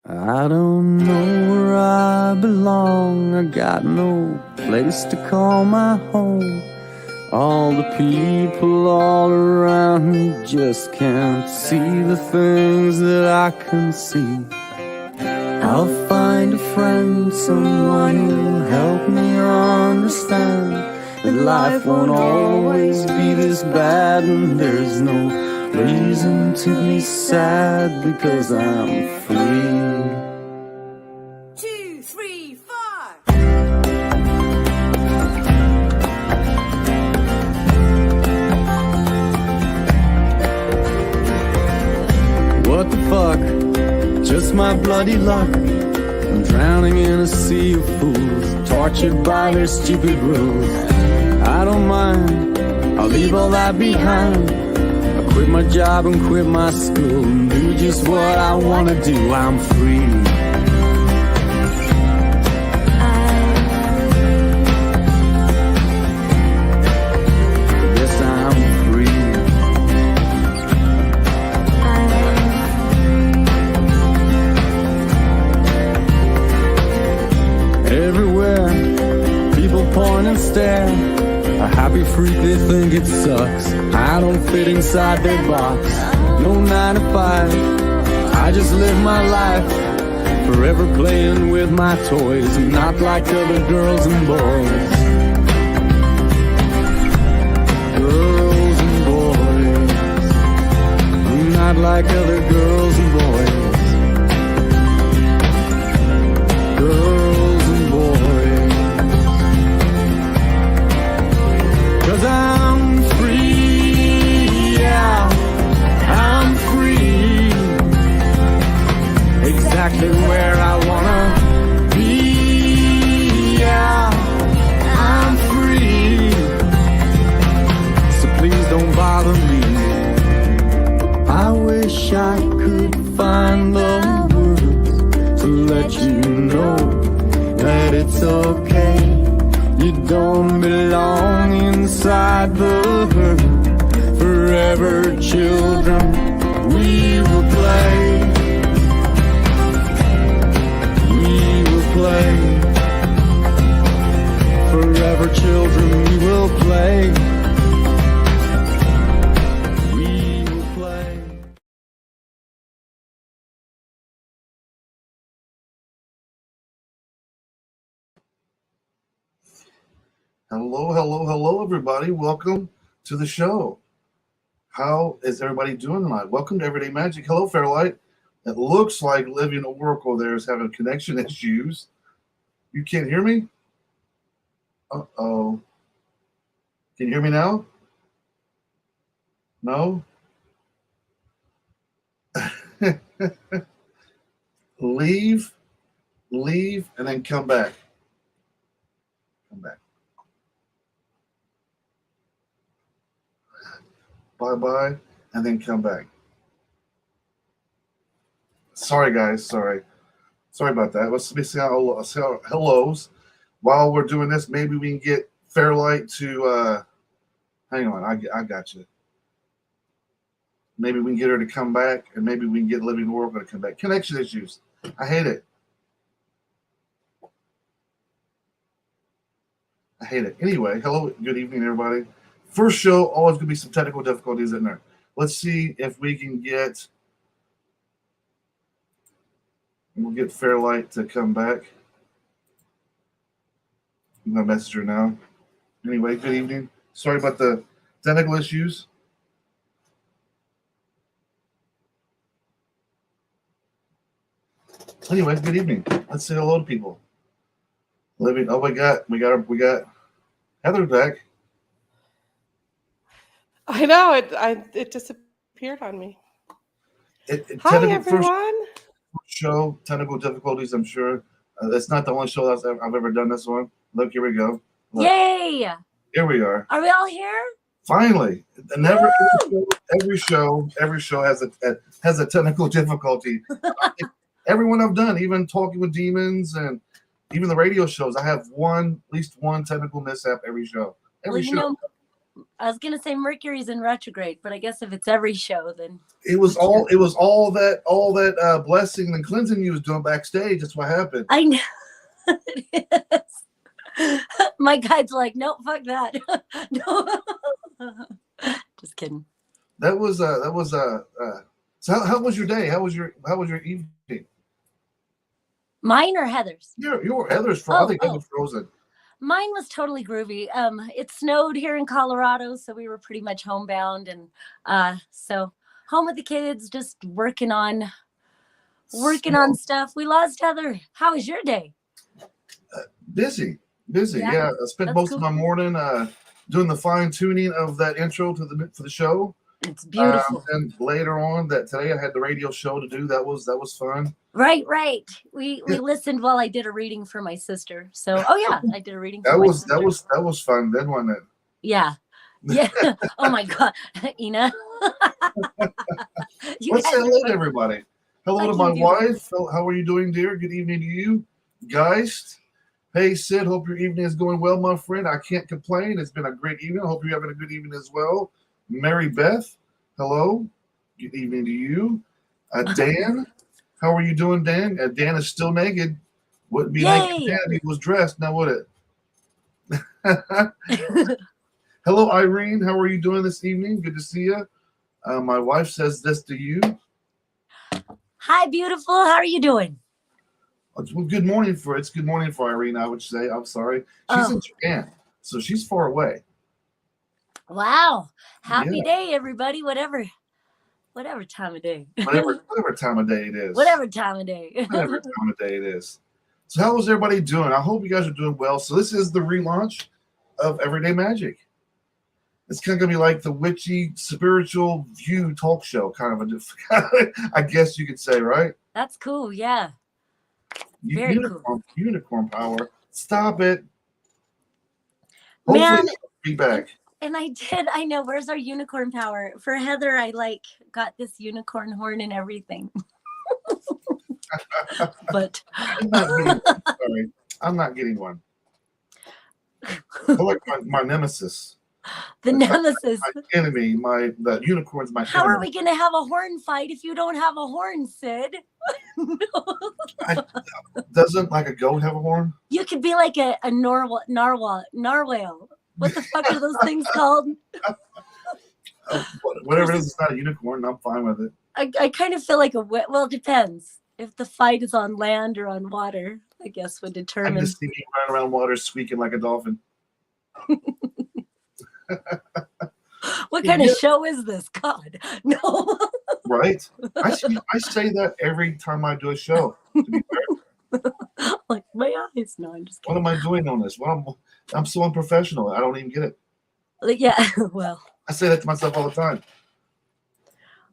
I don't know where I belong. I got no place to call my home. All the people all around me just can't see the things that I can see. I'll find a friend, someone who'll help me understand that life won't always be this bad, and there's no reason to be sad because I'm free. 2, 3, 4. What the fuck? Just my bloody luck. I'm drowning in a sea of fools, tortured by their stupid rules. I don't mind, I'll leave all that behind. I'll quit my job and quit my school and do just what I wanna do. I'm free. Yes, I'm free. Everywhere, people point and stare. A happy freak, they think it sucks. I don't fit inside their box. No 9 to 5, I just live my life. Forever playing with my toys. I'm not like other girls and boys. Girls and boys. I'm not like other girls and boys. Girls and boys. 'Cause I'm free, yeah, I'm free. Exactly where I wanna be, yeah, I'm free. So please don't bother me. I wish I could find the words to let you know that it's okay. You don't belong inside the herd. Forever children, we will play. We will play. Forever children, we will play. We will play. Hello, everybody. Welcome to the show. How is everybody doing tonight? Welcome to Everyday Magick. Hello, Fairlight. It looks like Living Oracle there is having connection issues. You can't hear me? Uh-oh. Can you hear me now? No? Leave, and then come back. Come back. Bye-bye, and then come back. Sorry, guys. Sorry about that. Let's see how hellos. While we're doing this, maybe we can get Fairlight to hang on. I got you. Maybe we can get her to come back, and maybe we can get Living Oracle to come back. Connection issues. I hate it. Anyway, hello, good evening, everybody. First show, always going to be some technical difficulties in there. Let's see if we can get. We'll get Fairlight to come back. I'm going to message her now. Anyway, good evening. Sorry about the technical issues. Anyway, good evening. Let's say hello to people. Living. Oh, we got Heather back. I know it disappeared on me. Hi everyone. First show, technical difficulties. I'm sure it's not the only show I've ever done this one. Look, here we go. Look. Yay! Here we are. Are we all here? Finally, every show has a technical difficulty. Everyone I've done, even Talking with Demons and even the radio shows, I have at least one technical mishap every show. Every show. I was gonna say Mercury's in retrograde, but I guess if it's every show, then it was all that blessing and cleansing you was doing backstage. That's what happened. I know. It is. My guide's like, nope, fuck that. No. Just kidding. That was so how was your day? How was your evening? Mine or Heather's? Your Heather's frozen. I think Heather's frozen. Mine was totally groovy. It snowed here in Colorado, so we were pretty much homebound, and so home with the kids, just working on stuff. We lost Heather. How was your day? Busy. Yeah, I spent most of my morning doing the fine tuning of that intro for the show. It's beautiful. And later on today I had the radio show to do. That was fun. Right. We listened while I did a reading for my sister. So I did a reading. That was fun. Then wasn't it? Yeah. Oh my God, Ina. Let's say hello to everybody. Hello to my wife. How are you doing, dear? Good evening to you, Geist. Hey, Sid. Hope your evening is going well, my friend. I can't complain. It's been a great evening. I hope you're having a good evening as well. Mary Beth, hello. Good evening to you. Dan, how are you doing, Dan? Dan is still naked. Wouldn't be naked Dan if he was dressed, now would it? Hello, Irene. How are you doing this evening? Good to see you. My wife says this to you. Hi, beautiful. How are you doing? Well, good morning for Irene, I would say. I'm sorry. She's in Japan, so she's far away. Wow. Happy day, everybody. Whatever time of day. Whatever time of day it is. Whatever time of day. Whatever time of day it is. So how is everybody doing? I hope you guys are doing well. So this is the relaunch of Everyday Magick. It's kind of going to be like the witchy spiritual view talk show, kind of I guess you could say, right? That's cool. Yeah. Very cool. Unicorn power. Stop it. Man, hopefully be back. And I know, where's our unicorn power? For Heather, I got this unicorn horn and everything. But I'm not getting one. I like my nemesis. The nemesis. My enemy, the unicorn's my How enemy. are we going to have a horn fight if you don't have a horn, Sid? No. Doesn't like a goat have a horn? You could be like a narwhal. What the fuck are those things called? Whatever it is, it's not a unicorn. I'm fine with it. I kind of feel like well, it depends. If the fight is on land or on water, I guess would determine. I just see me running around water squeaking like a dolphin. What kind of show is this? God, no. Right? I say that every time I do a show. To be fair. Like my eyes. No, I'm just kidding. What am I doing on this? I'm so unprofessional. I don't even get it. Yeah, well. I say that to myself all the time.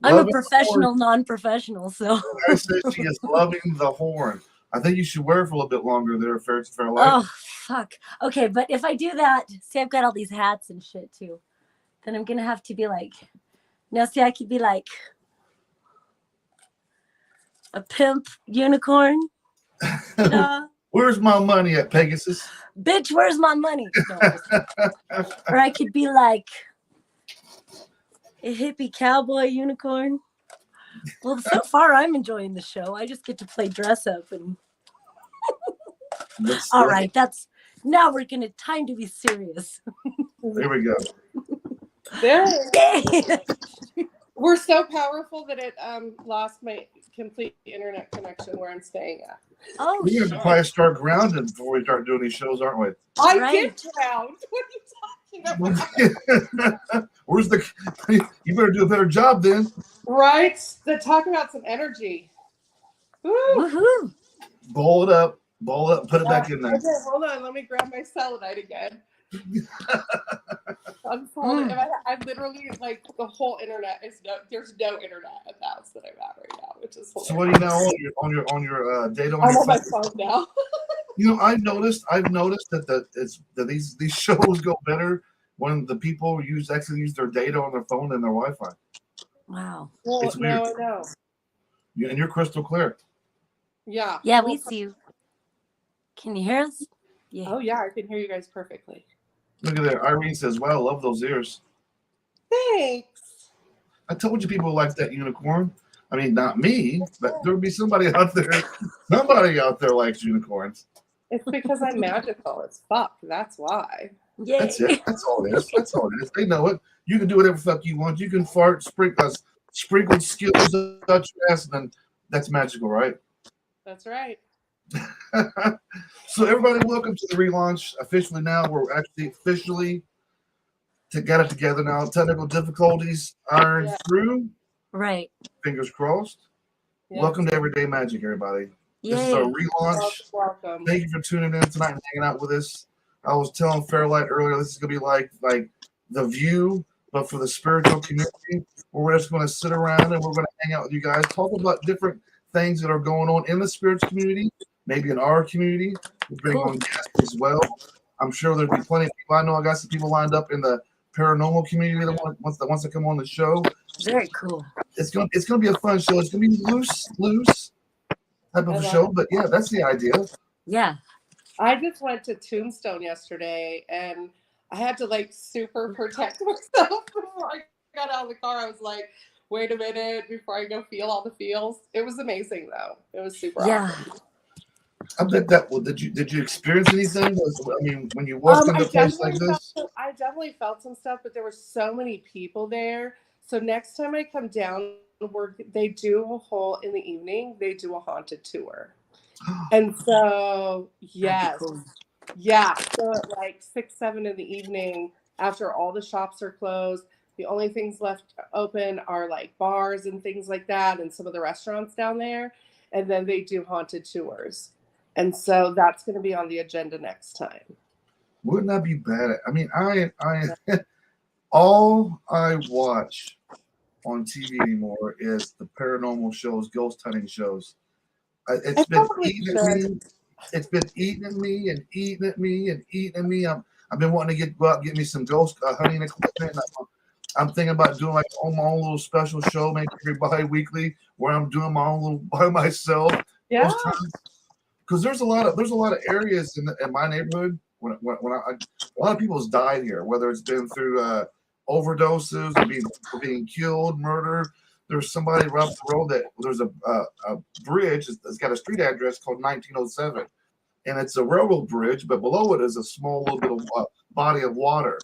I'm a professional, non-professional, so. I say she is loving the horn. I think you should wear it for a little bit longer there, Fairlight. Oh, fuck. Okay, but if I do that, see, I've got all these hats and shit, too. Then I'm going to have to be like, now, see, I could be like a pimp unicorn. Where's my money at, Pegasus? Bitch, where's my money? No, or I could be like a hippie cowboy unicorn. Well, so far I'm enjoying the show. I just get to play dress up and. All right, now we're gonna time to be serious. There we go. We're so powerful that it lost my complete internet connection where I'm staying at. Oh, we're gonna probably start grounding before we start doing these shows, aren't we? I get ground. What are you talking about? Where's you better do a better job then. Right? Talk about some energy. Woo. Woohoo. Ball it up, put it back in there. Okay, hold on. Let me grab my selenite again. I'm literally like the whole internet there's no internet at the house that I'm at right now, which is hilarious. So what are you now on your data on I'm your on my phone now. I've noticed that these shows go better when the people actually use their data on their phone and their Wi-Fi. Wow. Well, it's weird. I know. And you're crystal clear. Yeah. We see you. Can you hear us? Yeah. Oh yeah, I can hear you guys perfectly. Look at that. Irene says, "Wow, I love those ears." Thanks. I told you people like that unicorn. I mean, not me, but there would be somebody out there. Somebody out there likes unicorns. It's because I'm magical as fuck. That's why. That's Yay. it. That's all it is. That's all it is. They know it. You can do whatever the fuck you want. You can fart, sprinkled skills out your ass, and then that's magical, right? That's right. So everybody, welcome to the relaunch. Officially now, we're actually officially got it together now. Technical difficulties ironed through. Right. Fingers crossed. Yeah. Welcome to Everyday Magick, everybody. Yay. This is our relaunch. Welcome. Thank you for tuning in tonight and hanging out with us. I was telling Fairlight earlier, this is gonna be like The View, but for the spiritual community. Where we're just gonna sit around and we're gonna hang out with you guys, talk about different things that are going on in the spiritual community, maybe in our community. We'll bring on guests as well. I'm sure there'll be plenty of people. I know I got some people lined up in the paranormal community that wants to come on the show. Very cool. It's gonna be a fun show. It's gonna be loose type of a show, but yeah, that's the idea. Yeah. I just went to Tombstone yesterday and I had to like super protect myself before I got out of the car. I was like, wait a minute before I go feel all the feels. It was amazing though. It was super awesome. I bet that. Well, did you experience anything? I mean, when you walked into a place like this, I definitely felt some stuff, but there were so many people there. So next time I come down, they do a whole in the evening. They do a haunted tour, and so yes, Cool. yeah. So at like 6, 7 in the evening, after all the shops are closed, the only things left open are like bars and things like that, and some of the restaurants down there. And then they do haunted tours. And so that's going to be on the agenda next time. wouldn't that be bad? I mean, I all I watch on TV anymore is the paranormal shows, ghost hunting shows. It's been eating at me. It's been eating at me and eating at me and eating at me. I've been wanting to go out and get me some ghost hunting equipment. I'm thinking about doing like my own little special show, maybe every bi-weekly, where I'm doing my own little by myself. Yeah. Because there's a lot of areas in my neighborhood when a lot of people's died here, whether it's been through overdoses or being killed, murdered. There's somebody right up the road that there's a bridge that's got a street address called 1907, and it's a railroad bridge, but below it is a small little bit of body of water,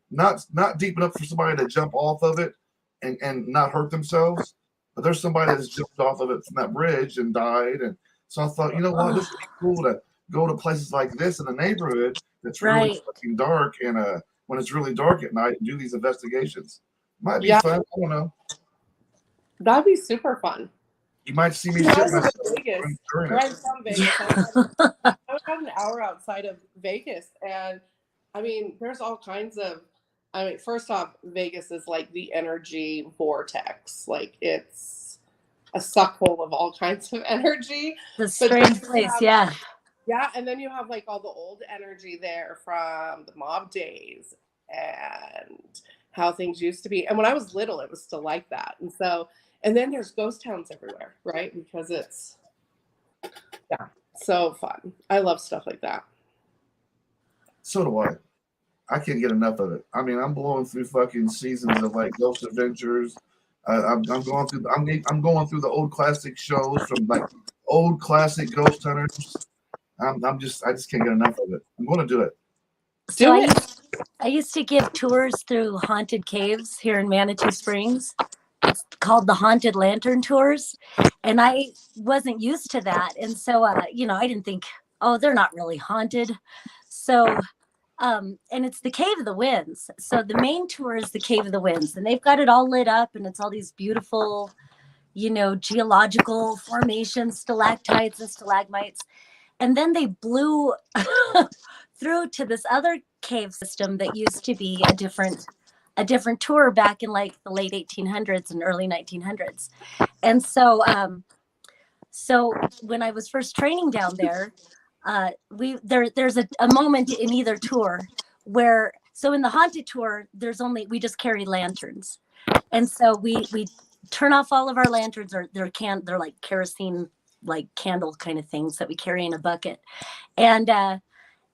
not deep enough for somebody to jump off of it and not hurt themselves. But there's somebody that's jumped off of it from that bridge and died. And so I thought, you know what, this would be cool to go to places like this in the neighborhood that's really fucking dark, and when it's really dark at night, and do these investigations. Might be fun. I don't know. That'd be super fun. You might see me shit myself. Vegas. Right from Vegas. I was about an hour outside of Vegas, and I mean, there's all kinds of. I mean, first off, Vegas is like the energy vortex. Like it's a suck hole of all kinds of energy. The strange place, yeah. Yeah, and then you have like all the old energy there from the mob days and how things used to be. And when I was little, it was still like that. And so, and then there's ghost towns everywhere, right? Because it's, so fun. I love stuff like that. So do I. I can't get enough of it. I mean, I'm blowing through fucking seasons of like Ghost Adventures. I'm going through the old classic shows from like old classic ghost hunters. I just can't get enough of it. I'm going to do it. So I used to give tours through haunted caves here in Manitou Springs. It's called the Haunted Lantern Tours, and I wasn't used to that, and so I didn't think, oh, they're not really haunted. So and it's the Cave of the Winds. So the main tour is the Cave of the Winds, and they've got it all lit up, and it's all these beautiful, geological formations, stalactites and stalagmites. And then they blew through to this other cave system that used to be a different tour back in like the late 1800s and early 1900s. And so so when I was first training down there, there's a moment in either tour where, so in the haunted tour, we just carry lanterns. And so we turn off all of our lanterns, or they're like kerosene, like candle kind of things that we carry in a bucket. And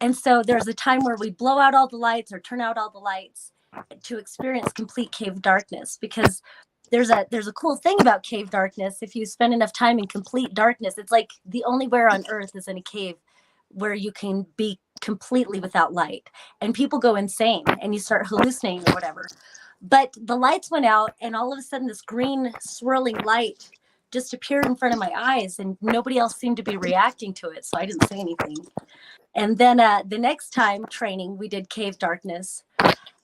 And so there's a time where we blow out all the lights or turn out all the lights to experience complete cave darkness, because there's a cool thing about cave darkness. If you spend enough time in complete darkness, it's like the only where on earth is in a cave where you can be completely without light, and people go insane and you start hallucinating or whatever. But the lights went out, and all of a sudden this green swirling light just appeared in front of my eyes, and nobody else seemed to be reacting to it, so I didn't say anything. And then the next time training, we did cave darkness,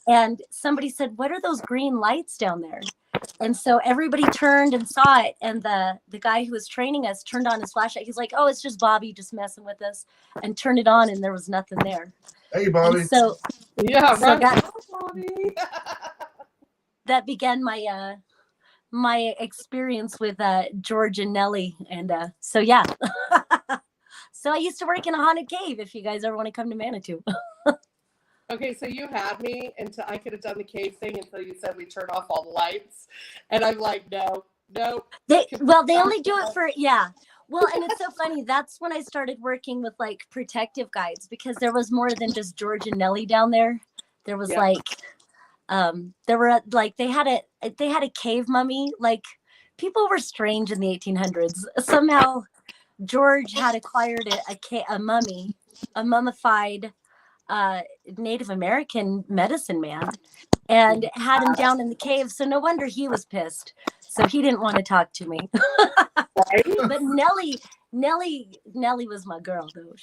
and somebody said, "What are those green lights down there?" And so everybody turned and saw it, and the guy who was training us turned on his flashlight. He's like, "Oh, it's just Bobby just messing with us," and turned it on, and there was nothing there. Hey, Bobby. And so Yeah, so right. that began my my experience with George and Nellie, and so yeah. So I used to work in a haunted cave. If you guys ever want to come to Manitou. Okay, so you had me until I could have done the cave thing until you said we turn off all the lights, and I'm like, no. They only do it for Well, and it's so funny. That's when I started working with like protective guides, because there was more than just George and Nellie down there. There was there were like they had a cave mummy. Like, people were strange in the 1800s. Somehow George had acquired a mummy, a mummified Native American medicine man, and had him down in the cave. So no wonder he was pissed. So he didn't want to talk to me. But Nellie was my girl, though.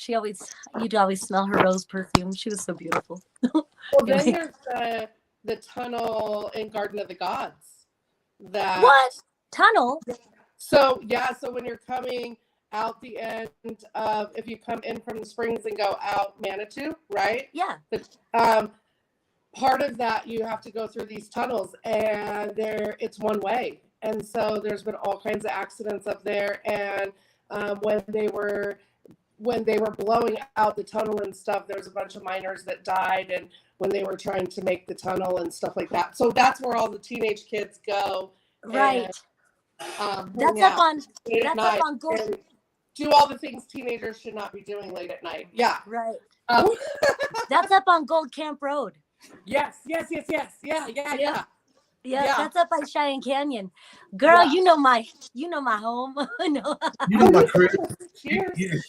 You'd always smell her rose perfume. She was so beautiful. Well, then there's the tunnel in Garden of the Gods. What tunnel? So when you're coming out the end of, if you come in from the Springs and go out Manitou, right? Yeah. Part of that, you have to go through these tunnels, and it's one way. And so there's been all kinds of accidents up there. And when they were blowing out the tunnel and stuff, there's a bunch of miners that died, and when they were trying to make the tunnel and stuff like that. So that's where all the teenage kids go. Right. And, that's up on Gold. Do all the things teenagers should not be doing late at night. Yeah. Right. That's up on Gold Camp Road. Yes. Yeah. Yeah. That's up by Cheyenne Canyon. Girl, you know my home. No. You know my crib. Cheers.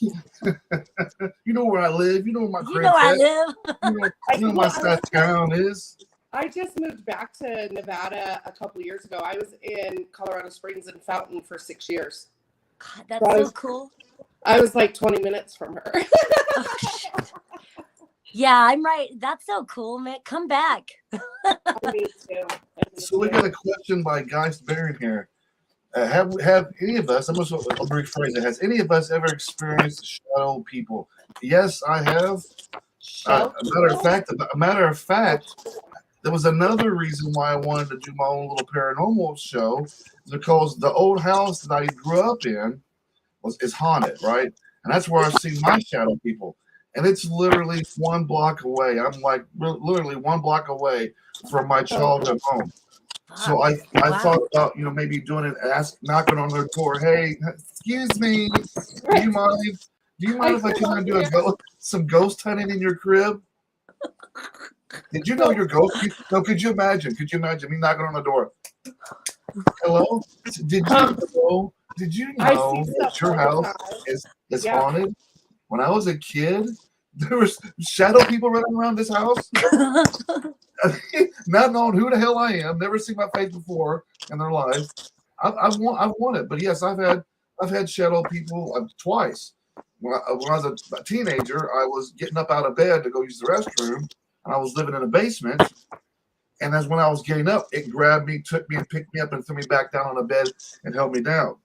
You know where I live. You know where my crib You know where I is. live. You know my side town is. I just moved back to Nevada a couple years ago. I was in Colorado Springs and Fountain for 6 years. God, that's so cool. I was like 20 minutes from her. Oh, shit. Yeah, I'm right. That's so cool, man. Come back. Me too. So we got a question by Geist Baron here. Have any of us, I'll rephrase it, has any of us ever experienced shadow people? Yes, I have. A matter of fact, there was another reason why I wanted to do my own little paranormal show, because the old house that I grew up in is haunted, right? And that's where I've seen my shadow people. And it's literally 1 block away. I'm like literally 1 block away from my childhood home. So I thought about, maybe doing it, knocking on their door. Hey, excuse me, do you mind if I come and do some ghost hunting in your crib? Did you know your ghost? No, could you imagine me knocking on the door? Hello? Did you know that your house is haunted? When I was a kid, there was shadow people running around this house. Not knowing who the hell I am, never seen my face before in their life. I've won it, but yes, I've had shadow people twice. When I was a teenager, I was getting up out of bed to go use the restroom, and I was living in a basement. And as when I was getting up, it grabbed me, took me, and picked me up, and threw me back down on the bed and held me down.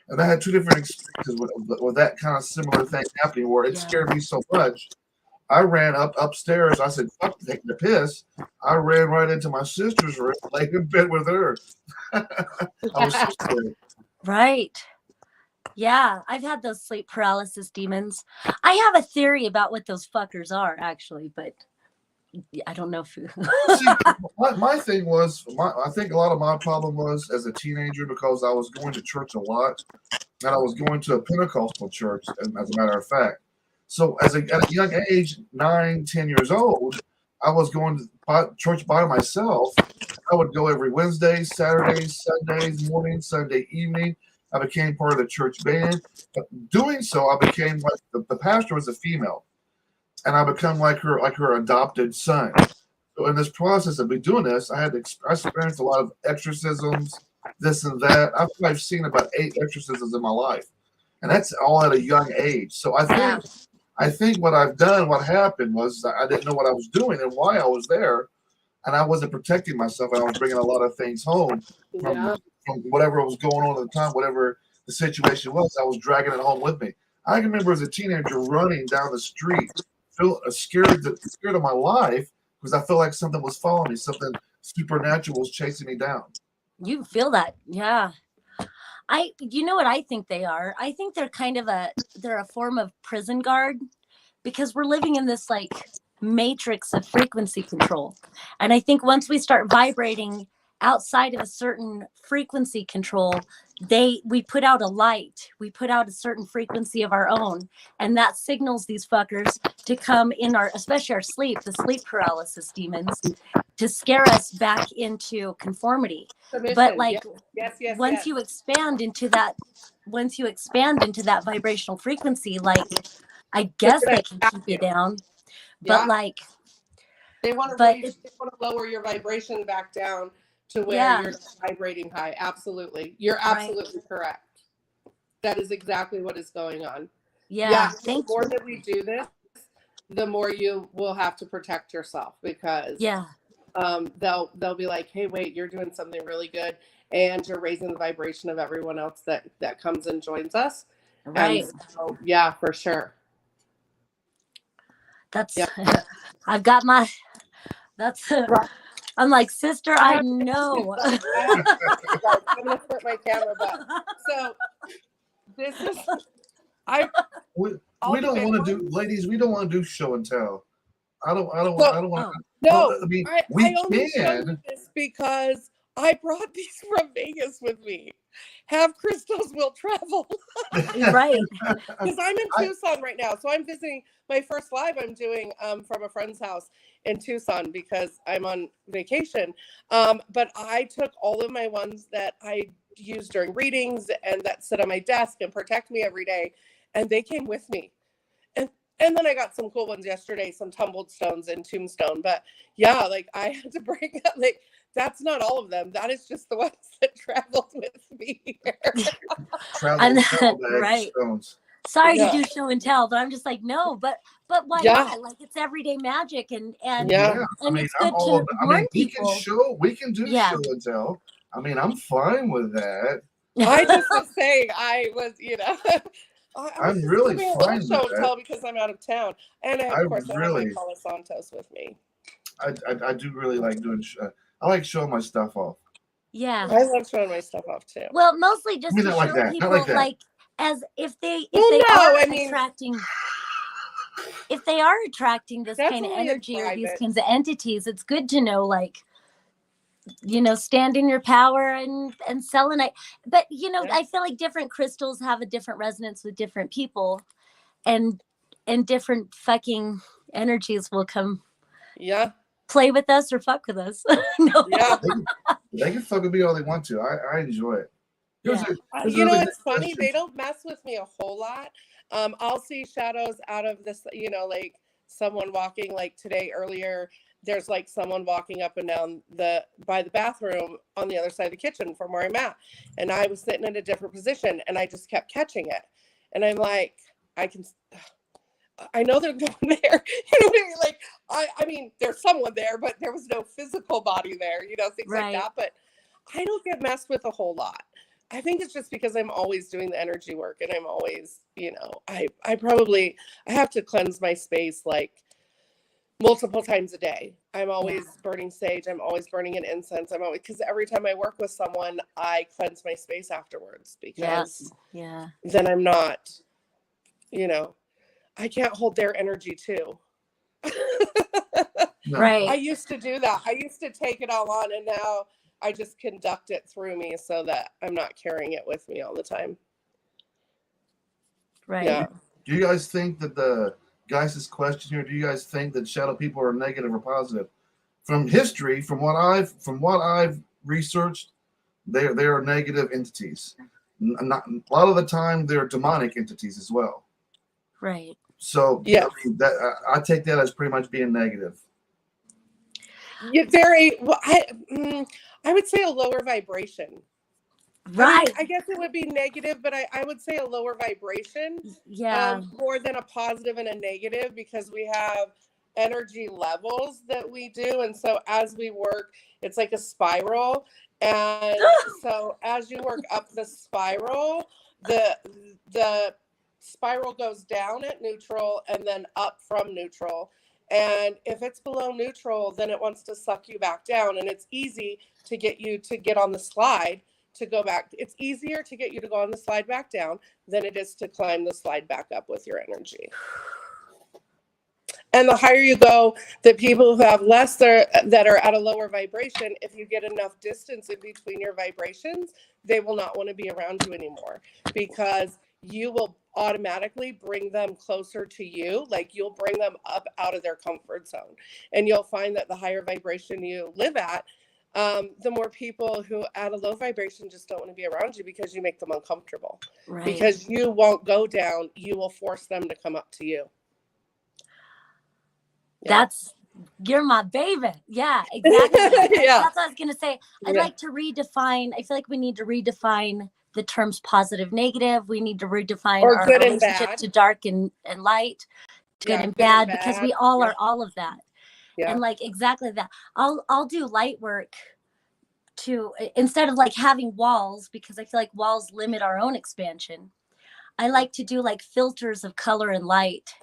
And I had 2 different experiences with that kind of similar thing happening, where it scared me so much. I ran upstairs. I said, "Fuck, taking the piss." I ran right into my sister's room, laid in bed with her. I was so scared. Right. Yeah, I've had those sleep paralysis demons. I have a theory about what those fuckers are, actually, but I don't know if See, my thing was, I think a lot of my problem was as a teenager, because I was going to church a lot, and I was going to a Pentecostal church, as a matter of fact. So at a young age, 9, 10 years old, I was going to church by myself. I would go every Wednesday, Saturday, Sundays, morning, Sunday evening. I became part of the church band. But doing so, I became like the pastor was a female, and I become like her adopted son. So in this process of me doing this, I experienced a lot of exorcisms, this and that. I've seen about 8 exorcisms in my life, and that's all at a young age. So I think what I've done, what happened was I didn't know what I was doing and why I was there, and I wasn't protecting myself. And I was bringing a lot of things home from whatever was going on at the time, whatever the situation was. I was dragging it home with me. I can remember as a teenager running down the street, scared of my life because I felt like something was following me, something supernatural was chasing me down. You feel that, yeah. You know what I think they are? I think they're kind of they're a form of prison guard, because we're living in this like matrix of frequency control. And I think once we start vibrating outside of a certain frequency control, we put out a light, we put out a certain frequency of our own, and that signals these fuckers to come in especially our sleep, the sleep paralysis demons, to scare us back into conformity. Submission. But like once you expand into that vibrational frequency, like I guess they can keep you down, but like they want to lower your vibration back down to where you're vibrating high. Absolutely. You're absolutely correct. That is exactly what is going on. The more that we do this, the more you will have to protect yourself, because they'll be like, hey, wait, you're doing something really good, and you're raising the vibration of everyone else that comes and joins us. Right. And so, yeah, for sure. That's I've got my I'm like, sister, I know. I'm gonna put my camera back. So this is we don't want to do, ladies, we don't want to do show and tell. I don't want to. No, I mean, I only showed this because I brought these from Vegas with me. Have crystals will travel. Right. Because I'm in Tucson right now. So I'm visiting my first live I'm doing from a friend's house in Tucson because I'm on vacation. But I took all of my ones that I use during readings and that sit on my desk and protect me every day. And they came with me. And then I got some cool ones yesterday, some tumbled stones and tombstone. But yeah, like I had to bring up, like, that's not all of them. That is just the ones that traveled with me here. Right. Stones. Sorry to do show and tell, but I'm just like, no, but why not? Like, it's everyday magic, and it's good to warn people. We can do show and tell. I mean, I'm fine with that. I just was saying, I was, I'm really fine with show and that. tell because I'm out of town, and of course I have my Palo Santos with me. I do really like doing. I like showing my stuff off. Yeah, I love showing my stuff off too. Well, mostly just to show people, like as if they are attracting this kind of energy or these kinds of entities, it's good to know, like, stand in your power and selenite. But I feel like different crystals have a different resonance with different people, and different fucking energies will come play with us or fuck with us. They can fuck with me all they want to. I enjoy it. It's funny, they don't mess with me a whole lot. I'll see shadows out of this, like someone walking, like today earlier, there's like someone walking up and down by the bathroom on the other side of the kitchen from where I'm at. And I was sitting in a different position and I just kept catching it. And I'm like, I know they're going there. You know what I mean? Like, I mean, there's someone there, but there was no physical body there, things like that. But I don't get messed with a whole lot. I think it's just because I'm always doing the energy work, and I'm always, I have to cleanse my space like multiple times a day. I'm always burning sage. I'm always burning an incense. Because every time I work with someone, I cleanse my space afterwards, because then I'm not, I can't hold their energy too. Right. I used to do that. I used to take it all on, and now I just conduct it through me so that I'm not carrying it with me all the time. Right. Yeah. Do you guys think that guys' question here. Do you guys think that shadow people are negative or positive? From history, from what I've researched, they are negative entities. Not, a lot of the time, they're demonic entities as well. Right. So Yeah. I mean, I take that as pretty much being negative. Very well. I would say a lower vibration. Right. I guess it would be negative, but I would say a lower vibration. Yeah. More than a positive and a negative, because we have energy levels that we do. And so as we work, it's like a spiral. And so as you work up the spiral, the spiral goes down at neutral and then up from neutral. And if it's below neutral, then it wants to suck you back down. And it's easy to get you to get on the slide to go back. It's easier to get you to go on the slide back down than it is to climb the slide back up with your energy. And the higher you go, the people who have less that are at a lower vibration, if you get enough distance in between your vibrations, they will not want to be around you anymore, because you will automatically bring them closer to you. Like, you'll bring them up out of their comfort zone. And you'll find that the higher vibration you live at, the more people who at a low vibration just don't want to be around you, because you make them uncomfortable. Right. Because you won't go down. You will force them to come up to you. Yeah. You're my baby. Yeah, exactly. Yeah. That's what I was going to say. I'd like to redefine. I feel like we need to redefine the terms positive, negative. We need to redefine Or our good and relationship bad. to dark and light, good and bad, because we all are all of that. Yeah. And like exactly that. I'll do light work to, instead of like having walls, because I feel like walls limit our own expansion. I like to do like filters of color and light.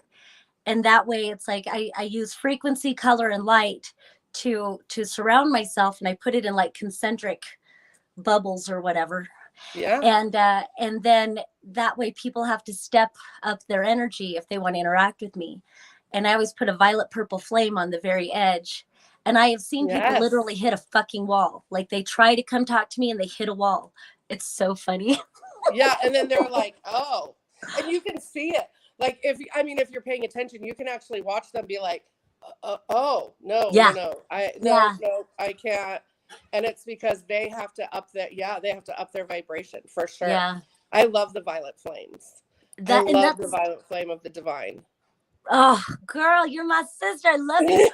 And that way it's like I use frequency, color, and light to surround myself, and I put it in like concentric bubbles or whatever. Yeah. And then that way people have to step up their energy if they want to interact with me. And I always put a violet purple flame on the very edge. And I have seen people literally hit a fucking wall. Like, they try to come talk to me and they hit a wall. It's so funny. Yeah. And then they're like, oh, and you can see it. Like, if you're paying attention, you can actually watch them be like, oh, no, I can't. And it's because they have to up their vibration, for sure. Yeah. I love the violet flames. I love the violet flame of the divine. Oh, girl, you're my sister. I love you.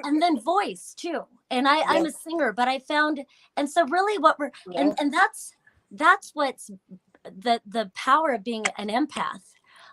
And then voice too. And I'm a singer, but I found, and so really what we're, and that's what's the power of being an empath.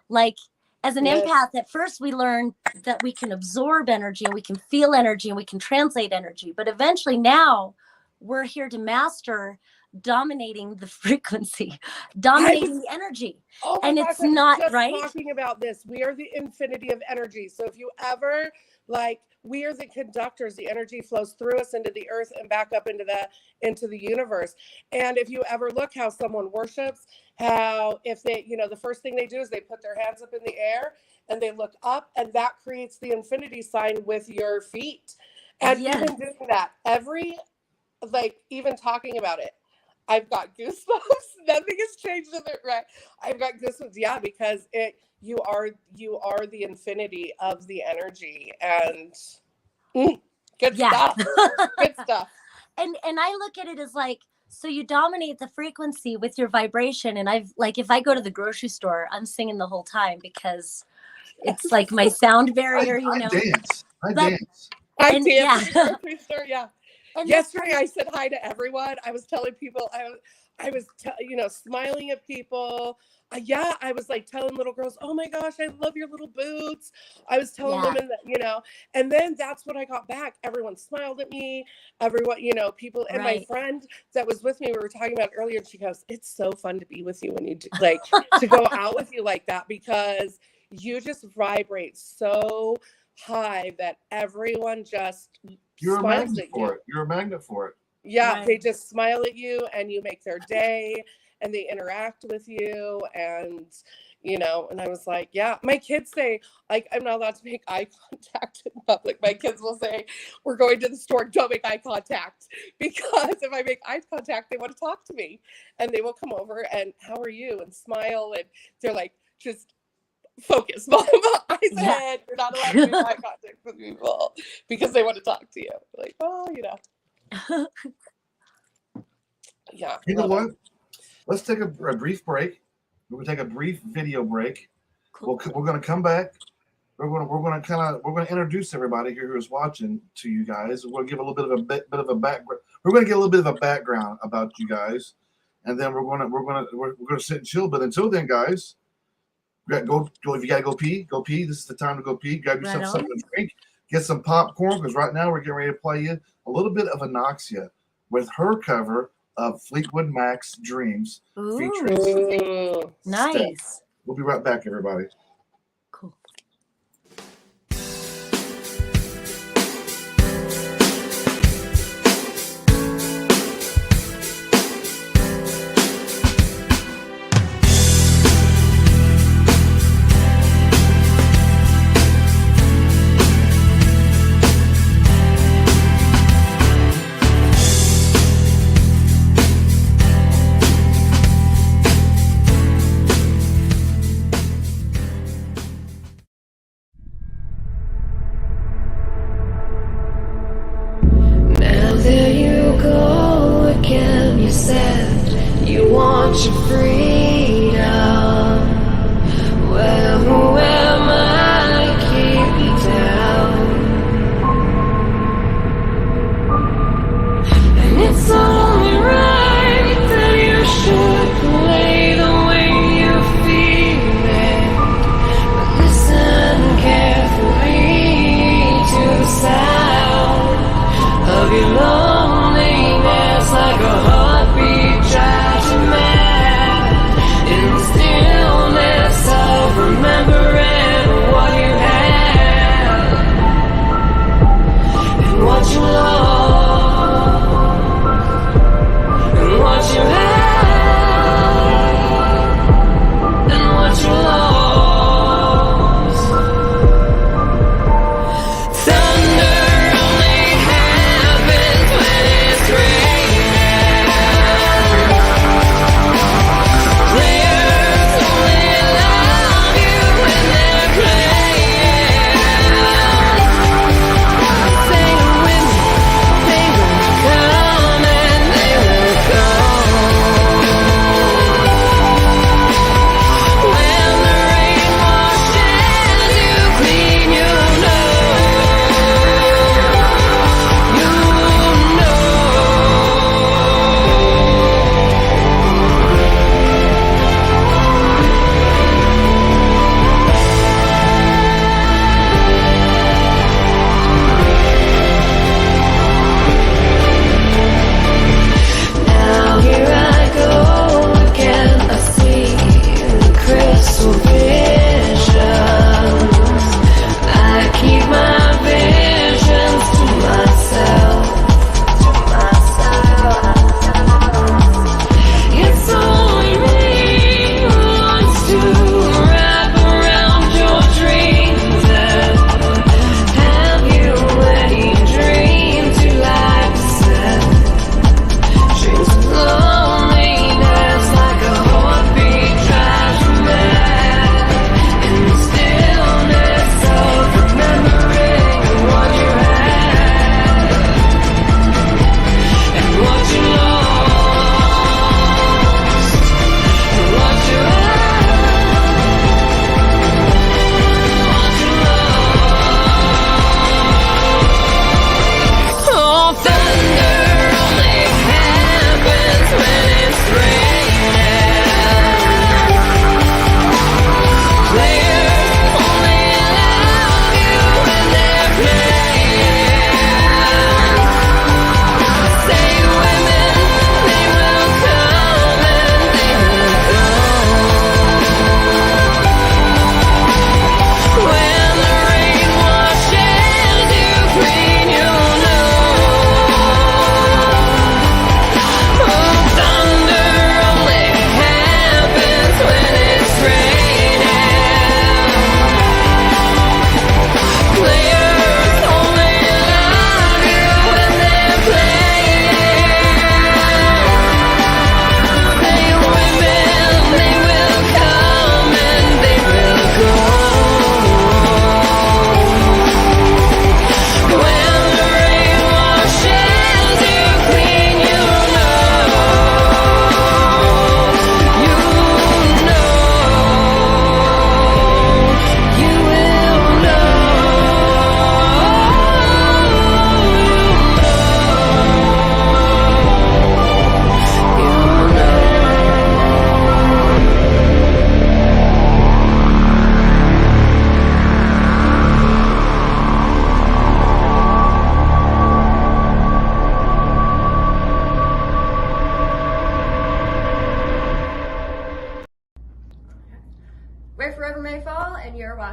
Like, as an empath, at first we learn that we can absorb energy and we can feel energy and we can translate energy. But eventually now we're here to master dominating the frequency, dominating the energy. Oh my and gosh, it's not just right. Talking about this, we are the infinity of energy. So if you ever, like, we are the conductors. The energy flows through us into the earth and back up into the universe. And if you ever look how someone worships, how if they, the first thing they do is they put their hands up in the air and they look up, and that creates the infinity sign with your feet. And even doing that, even talking about it, I've got goosebumps. Nothing has changed in it, right? I've got goosebumps. Yeah, because you are the infinity of the energy, and good stuff. Good stuff. And I look at it as like, so you dominate the frequency with your vibration. And if I go to the grocery store, I'm singing the whole time, because it's like my sound barrier, I dance. I dance in the grocery store, yeah. And yesterday I said hi to everyone. I was telling people, I was smiling at people. I was like telling little girls, oh my gosh, I love your little boots. I was telling women that, and then that's what I got back. Everyone smiled at me. Everyone, people, and my friend that was with me, we were talking about it earlier, and she goes, it's so fun to be with you when you do, like, to go out with you like that, because you just vibrate so high that everyone just You're a smiles magnet at for you. it. You're a magnet for it. Yeah, they just smile at you, and you make their day, and they interact with you, and and I was like, yeah, my kids say, like, I'm not allowed to make eye contact in public. My kids will say, we're going to the store, don't make eye contact, because if I make eye contact, they want to talk to me, and they will come over and how are you, and smile, and they're like just focus, mom. I said Yeah. you're not allowed to make eye contact with people because they want to talk to you. Like, oh, yeah. You know love what? it. Let's take a brief break. We're gonna take a brief video break. Cool. We're gonna come back. We're gonna introduce everybody here who's watching to you guys. We'll give a little bit of a background. We're gonna get a little bit of a background about you guys, and then we're gonna sit and chill. But until then, guys, go if you gotta go pee, go pee. This is the time to go pee. Grab yourself Right something to drink. Get some popcorn, because right now we're getting ready to play you a little bit of Anoxia with her cover of Fleetwood Mac's Dreams featuring Ooh. Nice. We'll be right back, everybody. Cool. Now there you go again, you said you want your freedom. Well, who am I to keep you down? And it's only right that you should play the way you feel it. But listen carefully to the sound of your loneliness, like a heartbeat drives you mad.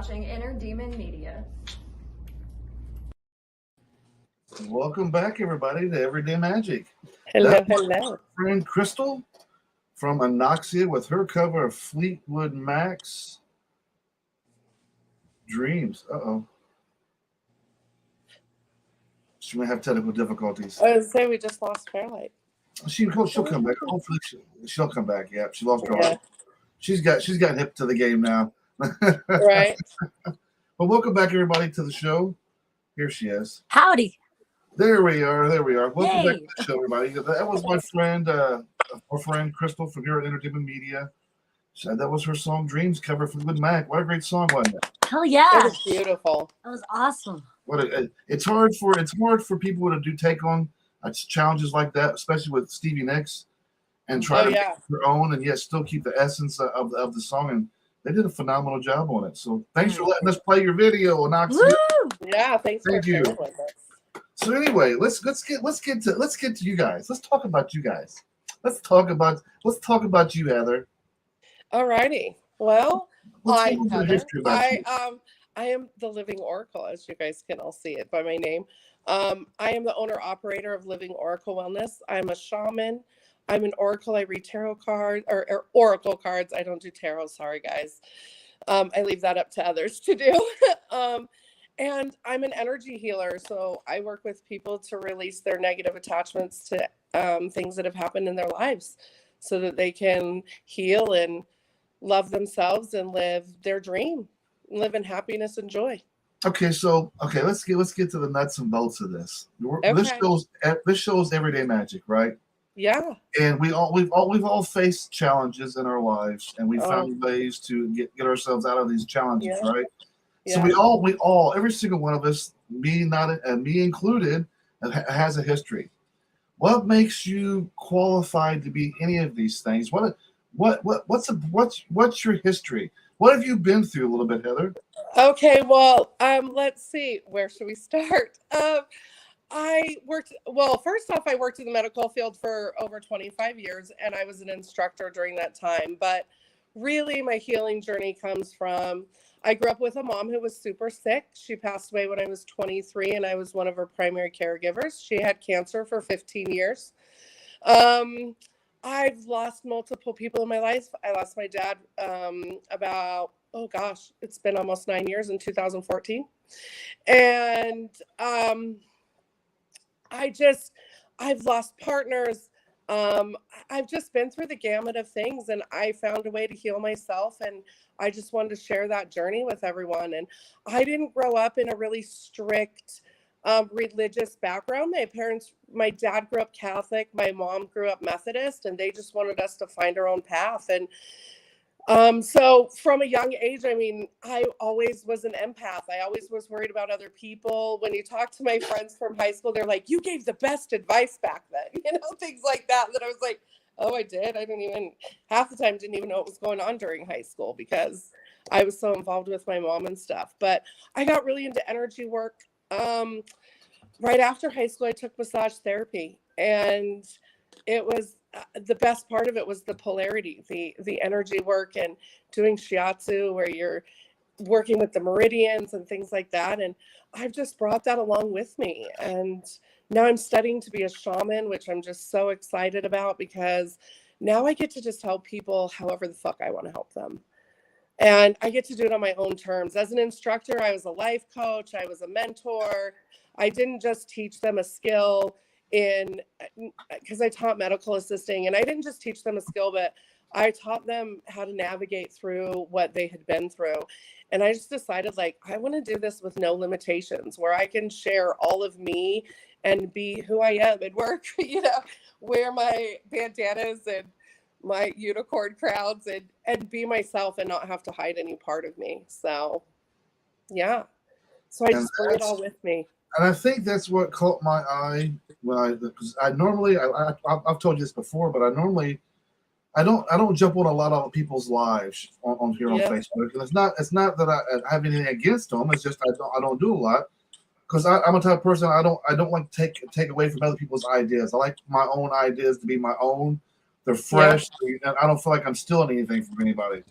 watching Inner Demon Media. Welcome back, everybody, to Everyday Magic. Hello, That's my hello. friend Crystal from Anoxia with her cover of Fleetwood Mac's Dreams. Uh-oh. She may have technical difficulties. I was say we just lost Fairlight. She'll come back. Hopefully she'll come back. Yeah, she lost her Yeah. heart. She's gotten hip to the game now. Right. Well, welcome back, everybody, to the show. Here she is. Howdy. There we are. Welcome back Yay. to the show, everybody. That was my friend, our friend Crystal from here at Entertainment Media. That was her song "Dreams" cover from Fleetwood Mac. What a great song, wasn't it? Hell It yeah. was beautiful. That was awesome. It's hard for people to take on challenges like that, especially with Stevie Nicks, and try to make it their own, and yet still keep the essence of the song. And they did a phenomenal job on it. So thanks for letting us play your video, Anoxia. Woo! Yeah, thanks Thank for you. sharing with us. So anyway, let's get to you guys. Let's talk about you guys. Let's talk about you, Heather. Alrighty. Well, What's I, a little bit of Heather, history about you? I am the Living Oracle, as you guys can all see it by my name. I am the owner operator of Living Oracle Wellness. I'm a shaman. I'm an oracle. I read tarot cards or oracle cards. I don't do tarot. Sorry, guys. I leave that up to others to do. And I'm an energy healer. So I work with people to release their negative attachments to things that have happened in their lives so that they can heal and love themselves and live their dream, live in happiness and joy. Okay, let's get to the nuts and bolts of this. Okay. This shows Everyday Magic, right? Yeah. And we've all faced challenges in our lives, and we found ways to get ourselves out of these challenges, right? So we all, every single one of us, me included, has a history. What makes you qualified to be any of these things? What's your history? What have you been through a little bit, Heather? Okay, well, let's see. Where should we start? First off, I worked in the medical field for over 25 years, and I was an instructor during that time. But really, my healing journey comes from, I grew up with a mom who was super sick. She passed away when I was 23, and I was one of her primary caregivers. She had cancer for 15 years. I've lost multiple people in my life. I lost my dad it's been almost 9 years, in 2014. And I've lost partners. I've just been through the gamut of things, and I found a way to heal myself, and I just wanted to share that journey with everyone. And I didn't grow up in a really strict religious background. My dad grew up Catholic, my mom grew up Methodist, and they just wanted us to find our own path. And so from a young age, I always was an empath. I always was worried about other people. When you talk to my friends from high school, they're like, you gave the best advice back then, things like that. That I was like, oh, I did. Half the time didn't even know what was going on during high school because I was so involved with my mom and stuff. But I got really into energy work. Right after high school, I took massage therapy, and it was the best part of it was the polarity, the energy work, and doing shiatsu where you're working with the meridians and things like that. And I've just brought that along with me. And now I'm studying to be a shaman, which I'm just so excited about because now I get to just help people however the fuck I want to help them. And I get to do it on my own terms. As an instructor, I was a life coach. I was a mentor. I didn't just teach them a skill because I taught medical assisting, and I didn't just teach them a skill, but I taught them how to navigate through what they had been through. And I just decided, I want to do this with no limitations, where I can share all of me and be who I am and work, wear my bandanas and my unicorn crowns and be myself and not have to hide any part of me. So, yeah. So I just bring it all with me. And I think that's what caught my eye because I've told you this before, but I don't jump on a lot of people's lives on here on Facebook, and it's not that I have anything against them. It's just I don't do a lot because I'm a type of person I don't like to take away from other people's ideas. I like my own ideas to be my own. They're fresh, and I don't feel like I'm stealing anything from anybody.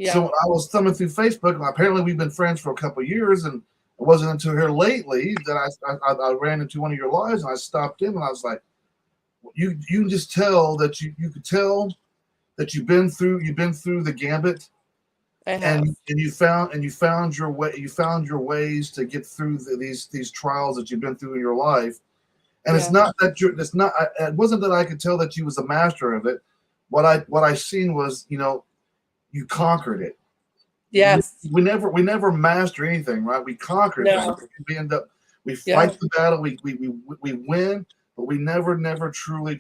Yeah. So I was thumbing through Facebook, and apparently we've been friends for a couple of years, and it wasn't until here lately that I ran into one of your lives, and I stopped in, and I was like, you can just tell that you could tell that you've been through the gambit, I have. and you found your way, you found your ways to get through these trials that you've been through in your life. And it's not that it wasn't that I could tell that you was a master of it. What I seen was, you conquered it. Yes. We never master anything, right? We conquer No. things. We fight the battle, we win, but we never truly,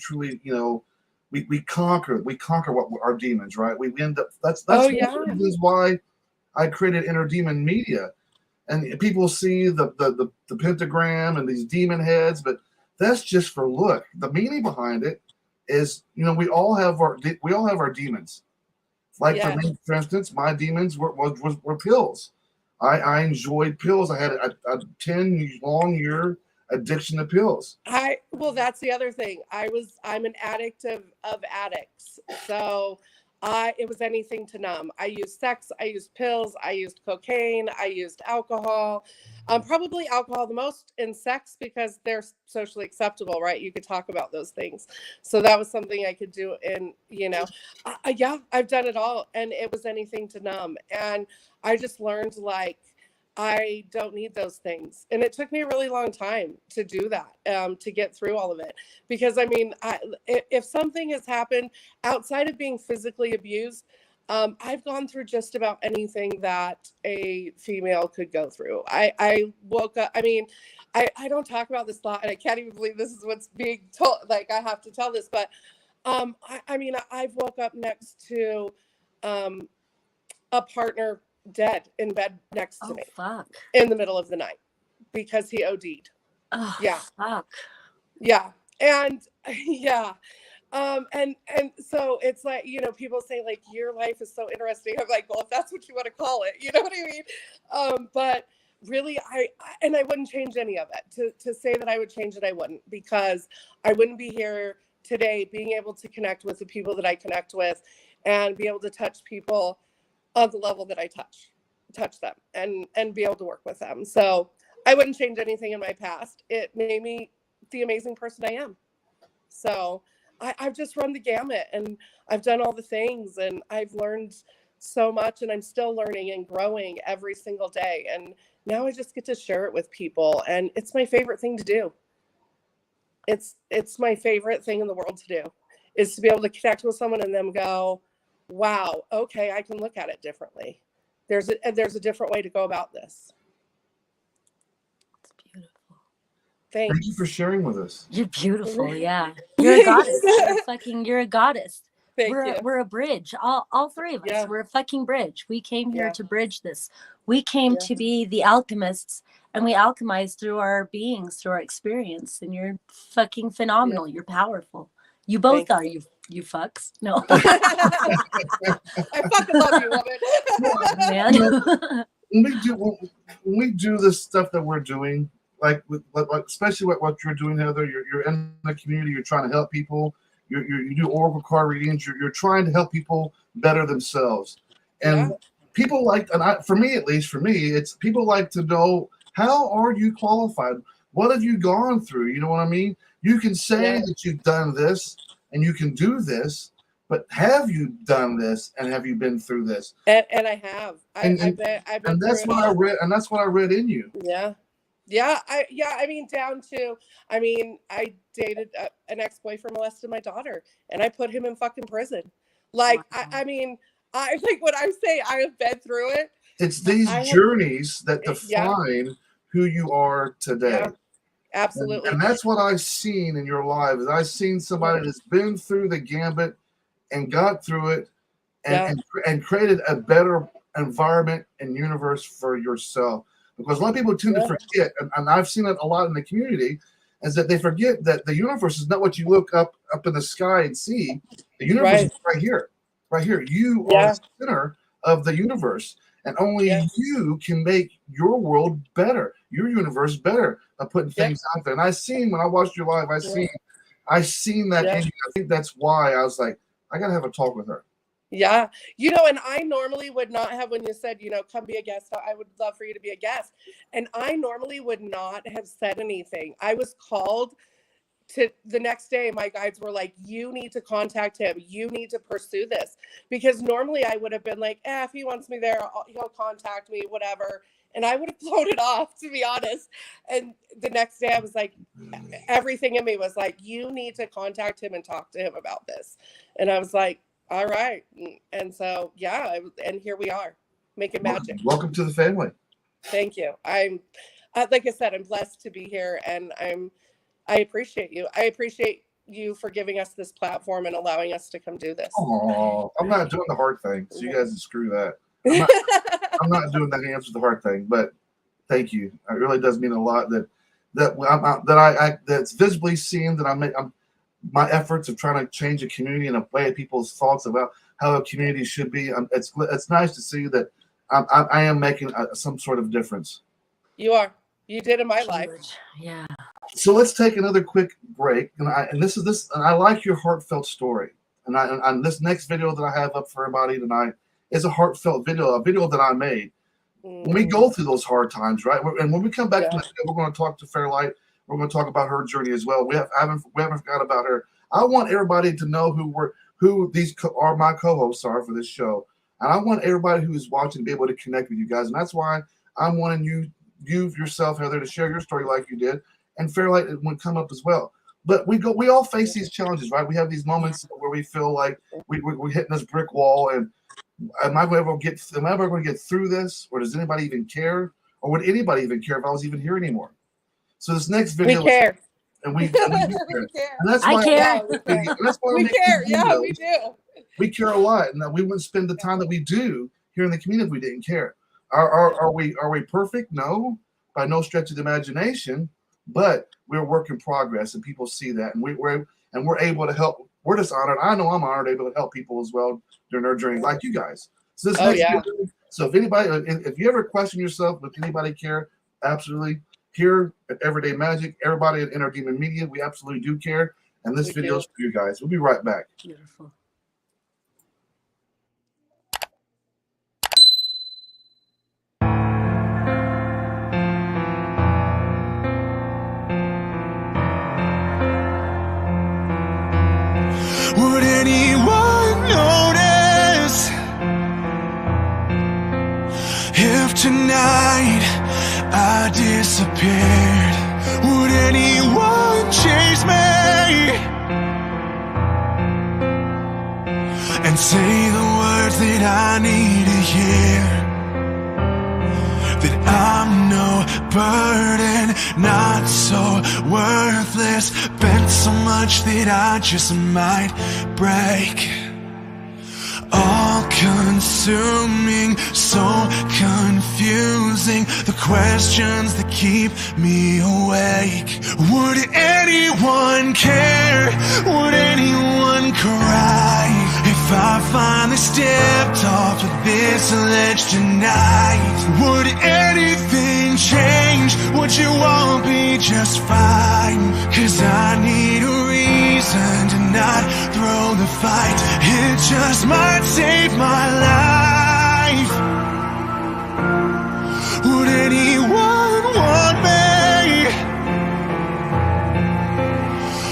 we conquer what our demons, right? We end up that's one of the reasons why I created Inner Demon Media. And people see the pentagram and these demon heads, but that's just for look. The meaning behind it is, we all have our demons. Like for instance, my demons were pills. I enjoyed pills. I had a 10-long-year addiction to pills. Well, that's the other thing. I'm an addict of addicts. So it was anything to numb. I used sex, I used pills, I used cocaine, I used alcohol. Probably alcohol the most, in sex, because they're socially acceptable, right? You could talk about those things. So that was something I could do. And, I've done it all, and it was anything to numb. And I just learned, like, I don't need those things. And it took me a really long time to do that, to get through all of it. Because, if something has happened outside of being physically abused, I've gone through just about anything that a female could go through. I woke up, I don't talk about this a lot, and I can't even believe this is what's being told. Like, I have to tell this, but I've woke up next to a partner dead in bed next to me. Fuck. In the middle of the night because he OD'd. Oh, yeah. Fuck. Yeah. And and so it's like, people say, like, your life is so interesting. I'm like, well, if that's what you want to call it, you know what I mean? But really, I wouldn't change any of it. To say that I would change it, I wouldn't, because I wouldn't be here today being able to connect with the people that I connect with and be able to touch people on the level that I touch them and be able to work with them. So I wouldn't change anything in my past. It made me the amazing person I am. So I've just run the gamut, and I've done all the things, and I've learned so much, and I'm still learning and growing every single day. And now I just get to share it with people, and it's my favorite thing to do. It's my favorite thing in the world to do, is to be able to connect with someone and them go, wow, okay, I can look at it differently. There's a different way to go about this. It's beautiful. Thanks. Thank you for sharing with us. You're beautiful, yeah. You're a goddess. You're a goddess. We're a bridge. All three of us. Yeah. We're a fucking bridge. We came here to bridge this. We came to be the alchemists, and we alchemize through our beings, through our experience. And you're fucking phenomenal. You're powerful. You both are. You fucks. No. I fucking love you, woman. Man. When we do this stuff that we're doing, like especially what you're doing, Heather, you're in the community, you're trying to help people. You do oracle card readings. You're trying to help people better themselves, and people for me, it's people like to know, how are you qualified? What have you gone through? You know what I mean? You can say that you've done this and you can do this, but have you done this and have you been through this? And I have. I've been and that's what I read. And that's what I read in you. Yeah. Yeah. I dated an ex-boyfriend, molested my daughter, and I put him in fucking prison. Like, wow. I like what I say, I have been through it. It's these journeys that define who you are today. Yeah. Absolutely. And that's what I've seen in your life. Is I've seen somebody that's been through the gambit and got through it and created a better environment and universe for yourself. Because a lot of people tend to forget, and I've seen it a lot in the community, is that they forget that the universe is not what you look up in the sky and see. The universe is right here. Right here. You are the center of the universe. And only you can make your world better, your universe better, by putting things out there. And when I watched your live, I seen that in you. I think that's why I was like, I gotta have a talk with her. Yeah. You know, and I normally would not have, when you said, you know, come be a guest, I would love for you to be a guest. And I normally would not have said anything. I was called to the next day. My guides were like, you need to contact him. You need to pursue this. Because normally I would have been like, if he wants me there, he'll contact me, whatever. And I would have blown it off, to be honest. And the next day I was like, everything in me was like, you need to contact him and talk to him about this. And I was like, all right. And so, yeah, and here we are, making magic. Welcome to the family. Thank you. I'm, like I said, I'm blessed to be here, and I appreciate you. I appreciate you for giving us this platform and allowing us to come do this. Oh, I'm not doing the hard thing, so you guys can screw that. I'm not doing the hands with the hard thing, but thank you. It really does mean a lot that's visibly seen that my efforts of trying to change a community and a way people's thoughts about how a community should be. It's nice to see that I am making some sort of difference. You are. You did in my life. Yeah. So let's take another quick break. And I like your heartfelt story. And this next video that I have up for everybody tonight is a heartfelt video, a video that I made. When we go through those hard times, right? And when we come back, we're going to talk to Fairlight. We're going to talk about her journey as well. We haven't forgot about her. I want everybody to know who these are my co-hosts are for this show, and I want everybody who is watching to be able to connect with you guys. And that's why I'm wanting you yourself, Heather, to share your story like you did, and Fairlight would come up as well. But we all face these challenges, right? We have these moments where we feel like we're hitting this brick wall, and am I ever going to get through this, or does anybody even care, or would anybody even care if I was even here anymore? So this next video, we care, and we care. And that's why I care. We care. Yeah, we do. We care a lot, and we wouldn't spend the time that we do here in the community if we didn't care. Are we perfect? No, by no stretch of the imagination. But we're a work in progress, and people see that, and we're able to help. We're just honored. I know I'm honored, able to help people as well during their journey, like you guys. So this video, so if you ever question yourself, would anybody care? Absolutely. Here at Everyday Magick, everybody at Inner Demon Media, we absolutely do care. And this video is for you guys. We'll be right back. Beautiful. Would anyone notice if tonight I disappeared? Would anyone chase me and say the words that I need to hear? That I'm no burden, not so worthless, bent so much that I just might break. All consuming, so confusing, the questions that keep me awake. Would anyone care? Would anyone cry if I finally stepped off of this ledge tonight? Would anything change? Would you all be just fine? 'Cause I need a reason to not throw the fight. It just might save my life. Would anyone want me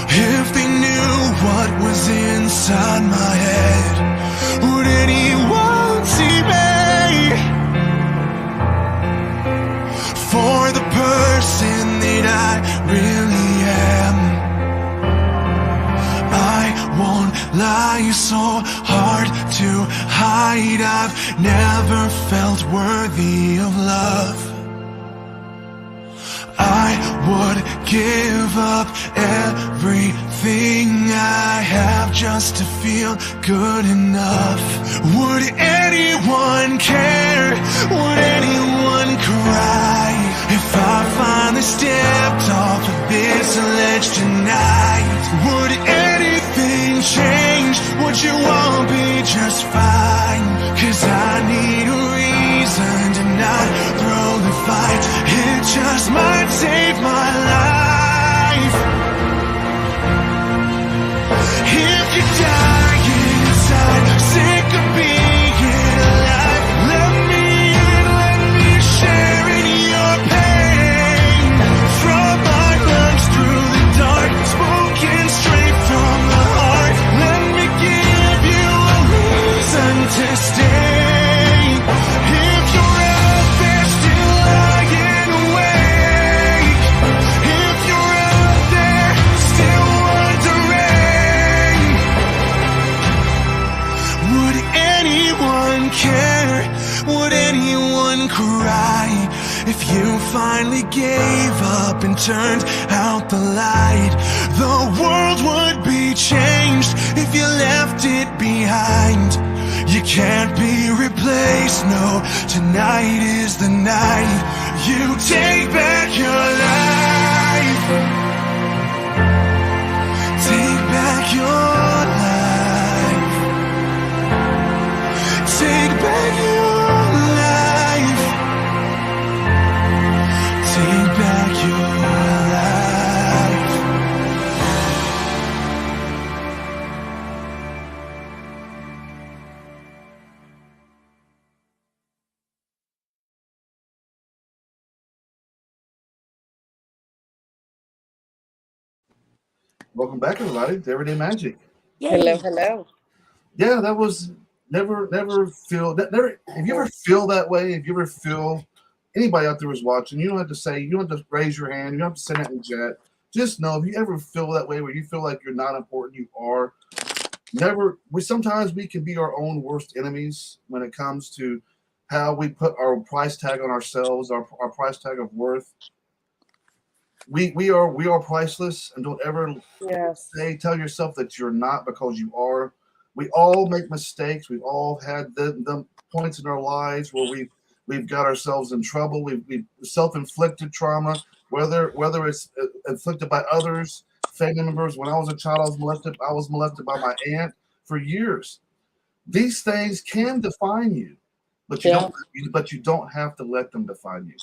if they knew what was inside my head? Would anyone see me for the person that I really am? I won't lie, so hard to hide. I've never felt worthy of love. I would give up everything I have just to feel good enough. Would anyone care? Would anyone cry if I finally stepped off of this ledge tonight? Would anything change? Would you all be just fine? 'Cause I need a reason to not throw the fight. It just might save my life. If you die inside, sick of You finally gave up and turned out the light. The world would be changed if you left it behind. You can't be replaced, no, tonight is the night. You take back your life. Take back your life. Take back your life. Take back your life. Welcome back, everybody, to Everyday Magic. Yay. Hello. Yeah, that was never feel that. Never. If you ever feel that way, if you ever feel anybody out there was watching, you don't have to say, you don't have to raise your hand, you don't have to send it in the chat. Just know if you ever feel that way, where you feel like you're not important, you are. Sometimes we can be our own worst enemies when it comes to how we put our price tag on ourselves, our price tag of worth. We are priceless, and don't ever Yes. tell yourself that you're not, because you are. We all make mistakes. We've all had the points in our lives where we've got ourselves in trouble. We've self-inflicted trauma, whether it's inflicted by others, family members. When I was a child, I was molested by my aunt for years. These things can define you, but you don't have to let them define you.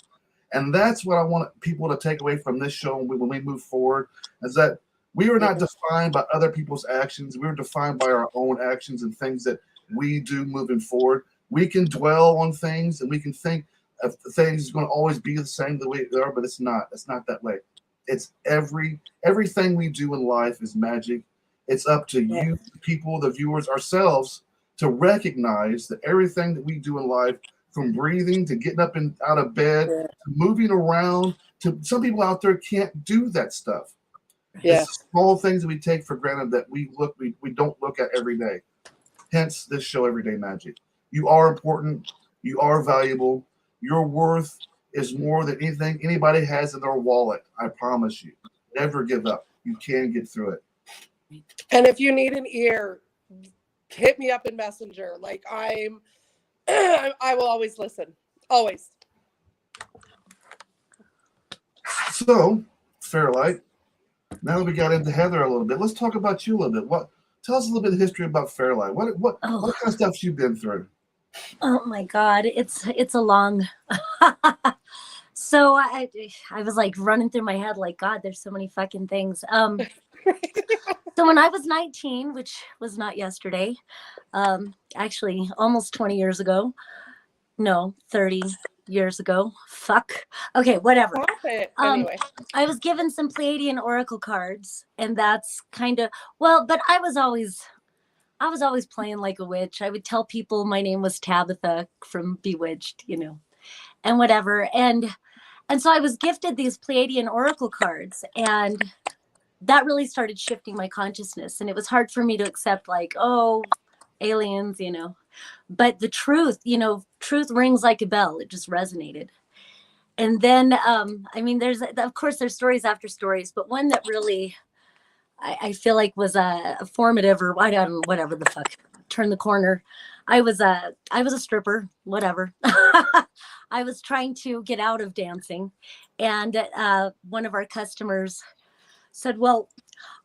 And that's what I want people to take away from this show when we move forward, is that we are not defined by other people's actions. We're defined by our own actions and things that we do moving forward. We can dwell on things and we can think of things going to always be the same the way they are, but it's not. It's not that way. It's everything we do in life is magic. It's up to you, the people, the viewers, ourselves, to recognize that everything that we do in life, from breathing to getting up and out of bed, to moving around, to some people out there can't do that stuff. It's small things that we take for granted that we don't look at every day. Hence this show, Everyday Magic. You are important. You are valuable. Your worth is more than anything anybody has in their wallet. I promise you. Never give up. You can get through it. And if you need an ear, hit me up in Messenger. Like I will always listen. Always. So, Fairlight, now that we got into Heather a little bit, let's talk about you a little bit. Tell us a little bit of history about Fairlight. What kind of stuff you've been through? Oh my God, it's a long. So I was like running through my head like, God, there's so many fucking things. So when I was 19, which was not yesterday, actually almost 20 years ago, no, 30 years ago. Fuck. Okay, whatever. Anyway. I was given some Pleiadian oracle cards, and that's kind of, well, but I was always playing like a witch. I would tell people my name was Tabitha from Bewitched, and whatever. And so I was gifted these Pleiadian oracle cards, and that really started shifting my consciousness. And it was hard for me to accept, like, oh, aliens, but the truth, truth rings like a bell. It just resonated. And then, there's stories after stories, but one that really, I feel like was a formative, or I don't know, whatever the fuck, turn the corner. I was a stripper, whatever. I was trying to get out of dancing. And one of our customers said, well,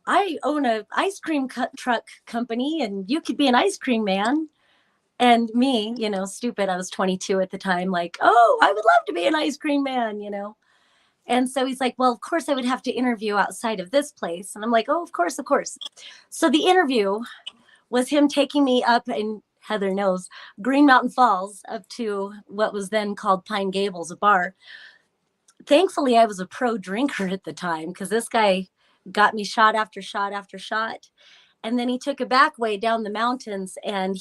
I own an ice cream truck company and you could be an ice cream man. And me, stupid, I was 22 at the time, like, oh, I would love to be an ice cream man, And so he's like, well, of course I would have to interview outside of this place. And I'm like, oh, of course. So the interview was him taking me up, and Heather knows, Green Mountain Falls, up to what was then called Pine Gables, a bar. Thankfully, I was a pro drinker at the time, because this guy got me shot after shot after shot. And then he took a back way down the mountains, and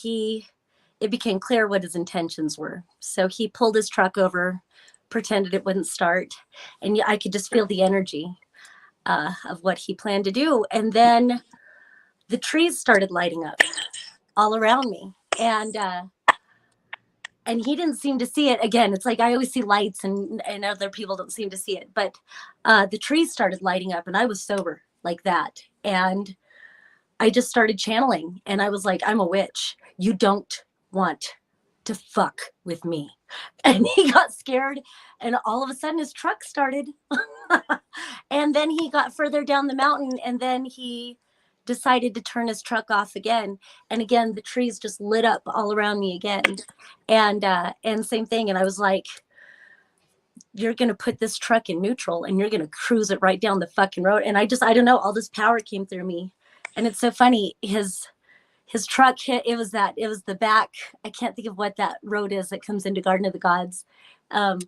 it became clear what his intentions were. So he pulled his truck over, pretended it wouldn't start. And I could just feel the energy of what he planned to do. And then the trees started lighting up all around me. And and he didn't seem to see it. Again, it's like I always see lights and other people don't seem to see it. But the trees started lighting up and I was sober like that. And I just started channeling and I was like, I'm a witch. You don't want to fuck with me. And he got scared and all of a sudden his truck started. And then he got further down the mountain and then he decided to turn his truck off again. And again, the trees just lit up all around me again. And same thing. And I was like, you're going to put this truck in neutral and you're going to cruise it right down the fucking road. And I don't know, all this power came through me. And it's so funny. His truck hit, it was the back. I can't think of what that road is that comes into Garden of the Gods. And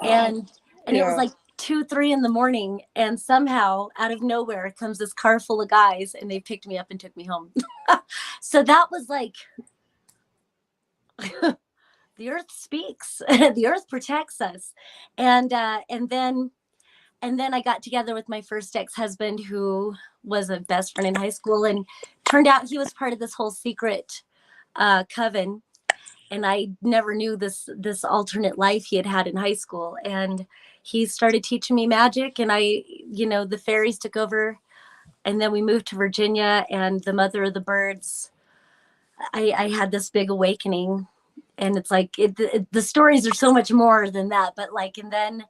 it was like 2-3 in the morning. And somehow out of nowhere comes this car full of guys and they picked me up and took me home. So that was like, the earth speaks, the earth protects us. And then I got together with my first ex-husband who was a best friend in high school, and turned out he was part of this whole secret coven. And I never knew this alternate life he had in high school. And he started teaching me magic, and the fairies took over, and then we moved to Virginia, and the mother of the birds, I had this big awakening. And it's like, the stories are so much more than that. But like, and then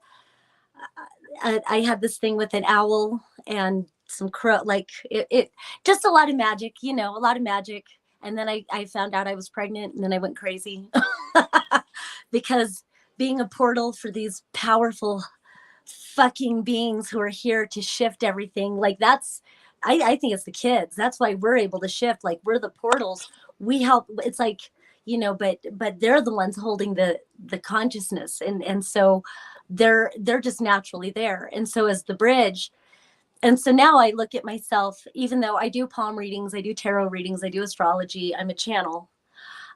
I had this thing with an owl and some crow, like it just a lot of magic, a lot of magic. And then I found out I was pregnant, and then I went crazy because being a portal for these powerful fucking beings who are here to shift everything, like I think it's the kids. That's why we're able to shift. Like, we're the portals. We help. It's like, but they're the ones holding the consciousness. And so they're just naturally there. And so as the bridge. And so now I look at myself, even though I do palm readings, I do tarot readings, I do astrology, I'm a channel.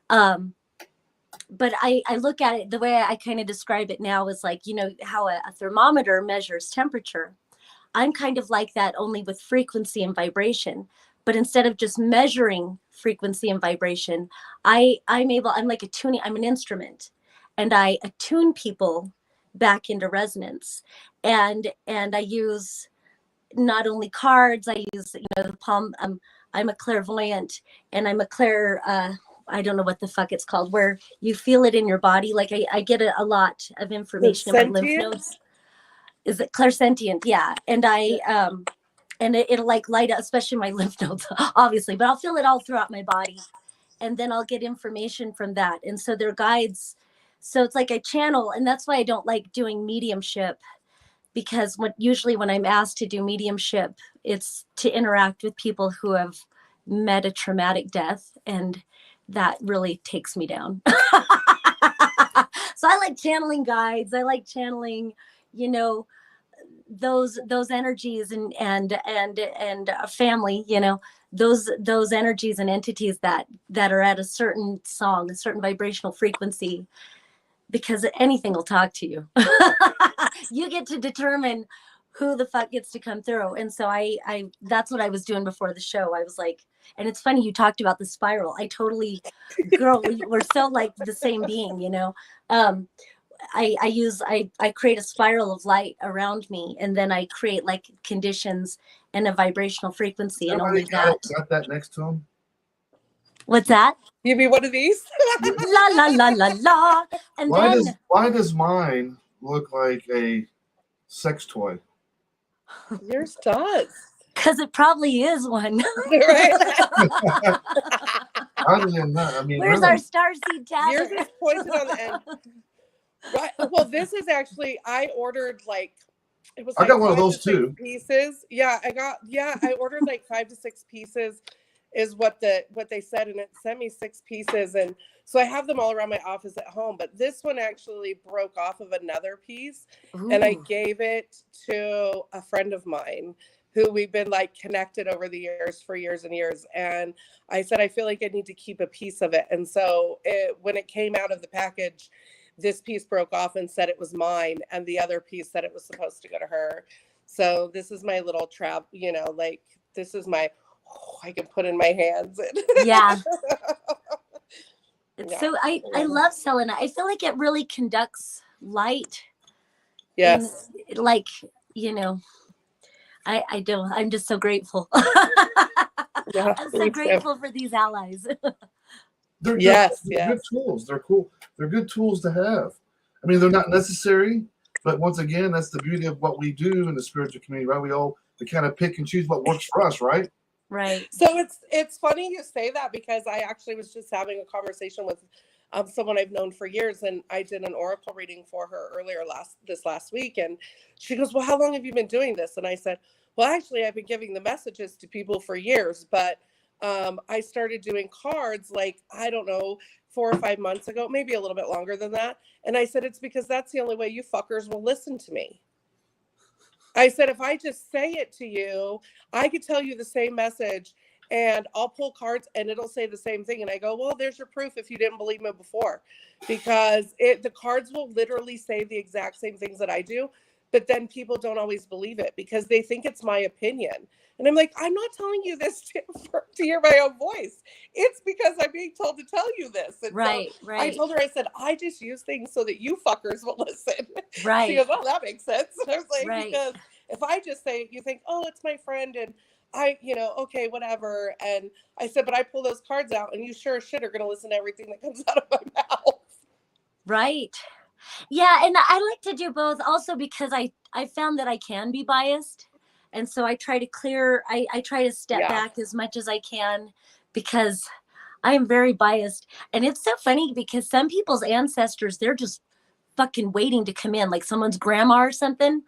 But I look at it, the way I kind of describe it now is like, how a thermometer measures temperature. I'm kind of like that, only with frequency and vibration. But instead of just measuring frequency and vibration, I'm like I'm an instrument, and I attune people back into resonance. And I use not only cards, I use, the palm. I'm a clairvoyant, and I'm a I don't know what the fuck it's called, where you feel it in your body. Like I get a lot of information in my lymph nodes. Is it clairsentient? Yeah. And and it'll like light up, especially my lymph nodes, obviously, but I'll feel it all throughout my body. And then I'll get information from that. And so they're guides. So it's like I channel, and that's why I don't like doing mediumship, because usually when I'm asked to do mediumship, it's to interact with people who have met a traumatic death, and that really takes me down. So I like channeling guides. I like channeling, those energies and a family, those energies and entities that are at a certain song, a certain vibrational frequency, because anything will talk to you. You get to determine who the fuck gets to come through. And so I that's what I was doing before the show. I was like, and it's funny, you talked about the spiral. I totally, girl, we're so like the same being, I create a spiral of light around me, and then I create like conditions and a vibrational frequency. And only that. Got that next to him? What's that? You mean one of these? La la la la la. And why does mine look like a sex toy? Yours does. Because it probably is one. Right? I didn't know. I mean, where's really? Our starseed tablet? Yours is pointed on the end. Right. Well, this is actually, I ordered like, it was I like got one of those too. Pieces. Yeah, I ordered like 5 to 6 pieces is what they said, and it sent me 6 pieces, and so I have them all around my office at home. But this one actually broke off of another piece. Ooh. And I gave it to a friend of mine who we've been like connected over the years for years and years. And I said, I feel like I need to keep a piece of it. And so when it came out of the package, this piece broke off and said it was mine, and the other piece said it was supposed to go to her. So this is my little trap, like this is my, I can put in my hands. Yeah. It's so I love Selena. I feel like it really conducts light. Yes. In, like, you know, I don't. I'm just so grateful. Yeah, I'm so me too. grateful for these allies. They're Yes, good tools. They're cool. They're good tools to have. I mean, they're not necessary, but once again, that's the beauty of what we do in the spiritual community, right? We all kind of pick and choose what works for us, right? Right. So it's funny you say that, because I actually was just having a conversation with someone I've known for years, and I did an oracle reading for her earlier this last week, and she goes, "Well, how long have you been doing this?" And I said, "Well, actually, I've been giving the messages to people for years, but I started doing cards like, I don't know, 4 or 5 months ago, maybe a little bit longer than that." And I said, "It's because that's the only way you fuckers will listen to me." I said, if I just say it to you, I could tell you the same message and I'll pull cards and it'll say the same thing. And I go, well, there's your proof if you didn't believe me before, because the cards will literally say the exact same things that I do. But then people don't always believe it because they think it's my opinion. And I'm like, I'm not telling you this to hear my own voice. It's because I'm being told to tell you this. And Right. so Right. I told her, I said, I just use things so that you fuckers will listen. Right. She goes, oh, that makes sense. And I was like, Right. because if I just say it, you think, oh, it's my friend and okay, whatever. And I said, but I pull those cards out and you sure as shit are going to listen to everything that comes out of my mouth. Right. Yeah. And I like to do both also because I found that I can be biased. And so I try to I try to step back as much as I can because I am very biased. And it's so funny because some people's ancestors, they're just fucking waiting to come in, like someone's grandma or something.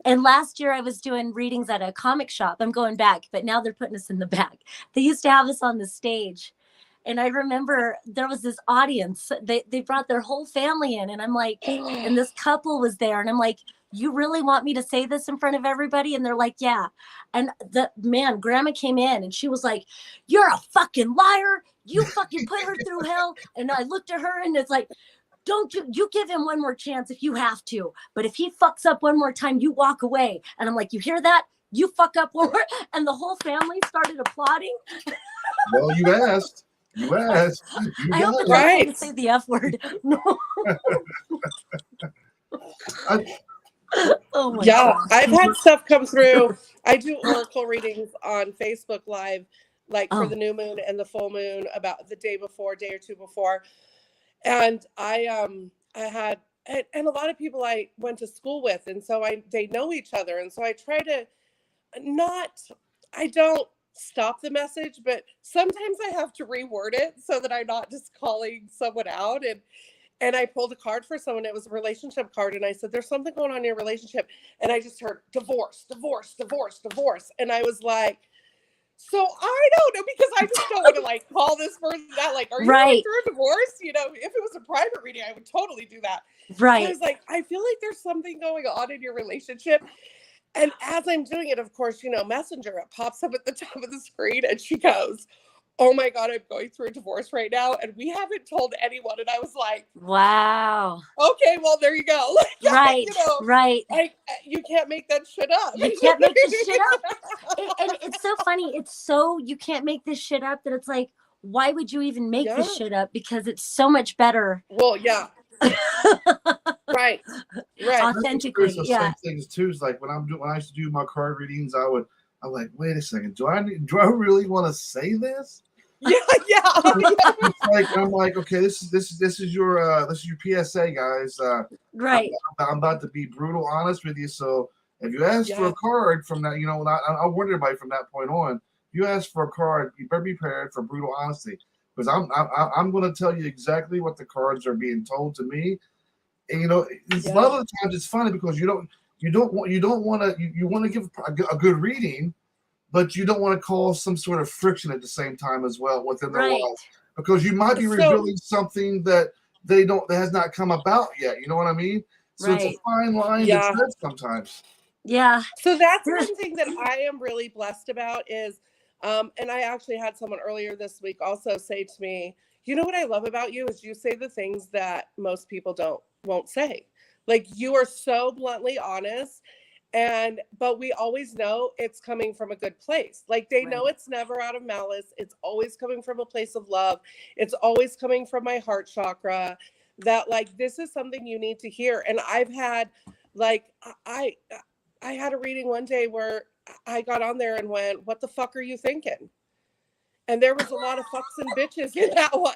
And last year I was doing readings at a comic shop. I'm going back, but now they're putting us in the back. They used to have us on the stage. And I remember there was this audience. They brought their whole family in. And I'm like, and this couple was there. And I'm like, you really want me to say this in front of everybody? And they're like, yeah. And grandma came in and she was like, you're a fucking liar. You fucking put her through hell. And I looked at her and it's like, don't you give him one more chance if you have to. But if he fucks up one more time, you walk away. And I'm like, you hear that? You fuck up one more. And the whole family started applauding. Well, you asked. You asked. I hope it's not going to say the F word. No. Oh my God. I've had stuff come through. I do oracle readings on Facebook Live, like for the new moon and the full moon, about the day before, day or two before. And I had, and a lot of people I went to school with, and so they know each other. And so I try to I don't stop the message, but sometimes I have to reword it so that I'm not just calling someone out. And I pulled a card for someone. It was a relationship card. And I said, there's something going on in your relationship. And I just heard divorce, divorce, divorce, divorce. And I was like, so I don't know, because I just don't want to like call this person out. Like, are you going through a divorce? If it was a private reading, I would totally do that. Right. So I was like, I feel like there's something going on in your relationship. And as I'm doing it, of course, Messenger, it pops up at the top of the screen and she goes, oh my God, I'm going through a divorce right now. And we haven't told anyone. And I was like, wow. Okay, well, there you go. Right. Right. You can't make that shit up. You can't make this shit up. And it's so funny. You can't make this shit up that it's like, why would you even make this shit up? Because it's so much better. Well, yeah. Right. Authentically. There's the same things too. It's like when I used to do my card readings, I'm like, wait a second, do I really want to say this? Yeah. I'm like, okay, this is your PSA, guys. Right. I'm about to be brutal honest with you. So if you ask for a card from that, I warn everybody from that point on. If you ask for a card, you better be prepared for brutal honesty, because I'm going to tell you exactly what the cards are being told to me. And a lot of the times it's funny because you want to give a good reading, but you don't want to cause some sort of friction at the same time as well within their lives, because you might be revealing something that that has not come about yet. You know what I mean? So it's a fine line to tread sometimes. Yeah. So that's one thing that I am really blessed about is, and I actually had someone earlier this week also say to me, you know what I love about you is you say the things that most people won't say. Like, you are so bluntly honest. But we always know it's coming from a good place. Like they know Right. it's never out of malice. It's always coming from a place of love. It's always coming from my heart chakra, that like this is something you need to hear. And I've had like I had a reading one day where I got on there and went, "What the fuck are you thinking?" And there was a lot of fucks and bitches in that one.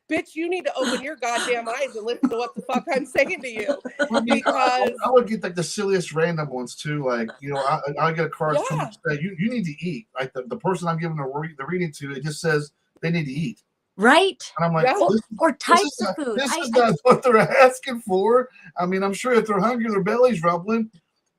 Bitch, you need to open your goddamn eyes and listen to what the fuck I'm saying to you. I mean, Because I would get like the silliest random ones too. Like, you know, I get a card from Yeah. say you need to eat. Like the person I'm giving the reading to, it just says they need to eat. Right. And I'm like, Yeah. Or types of food. This is not what they're asking for. I mean, I'm sure if they're hungry, their belly's rumbling.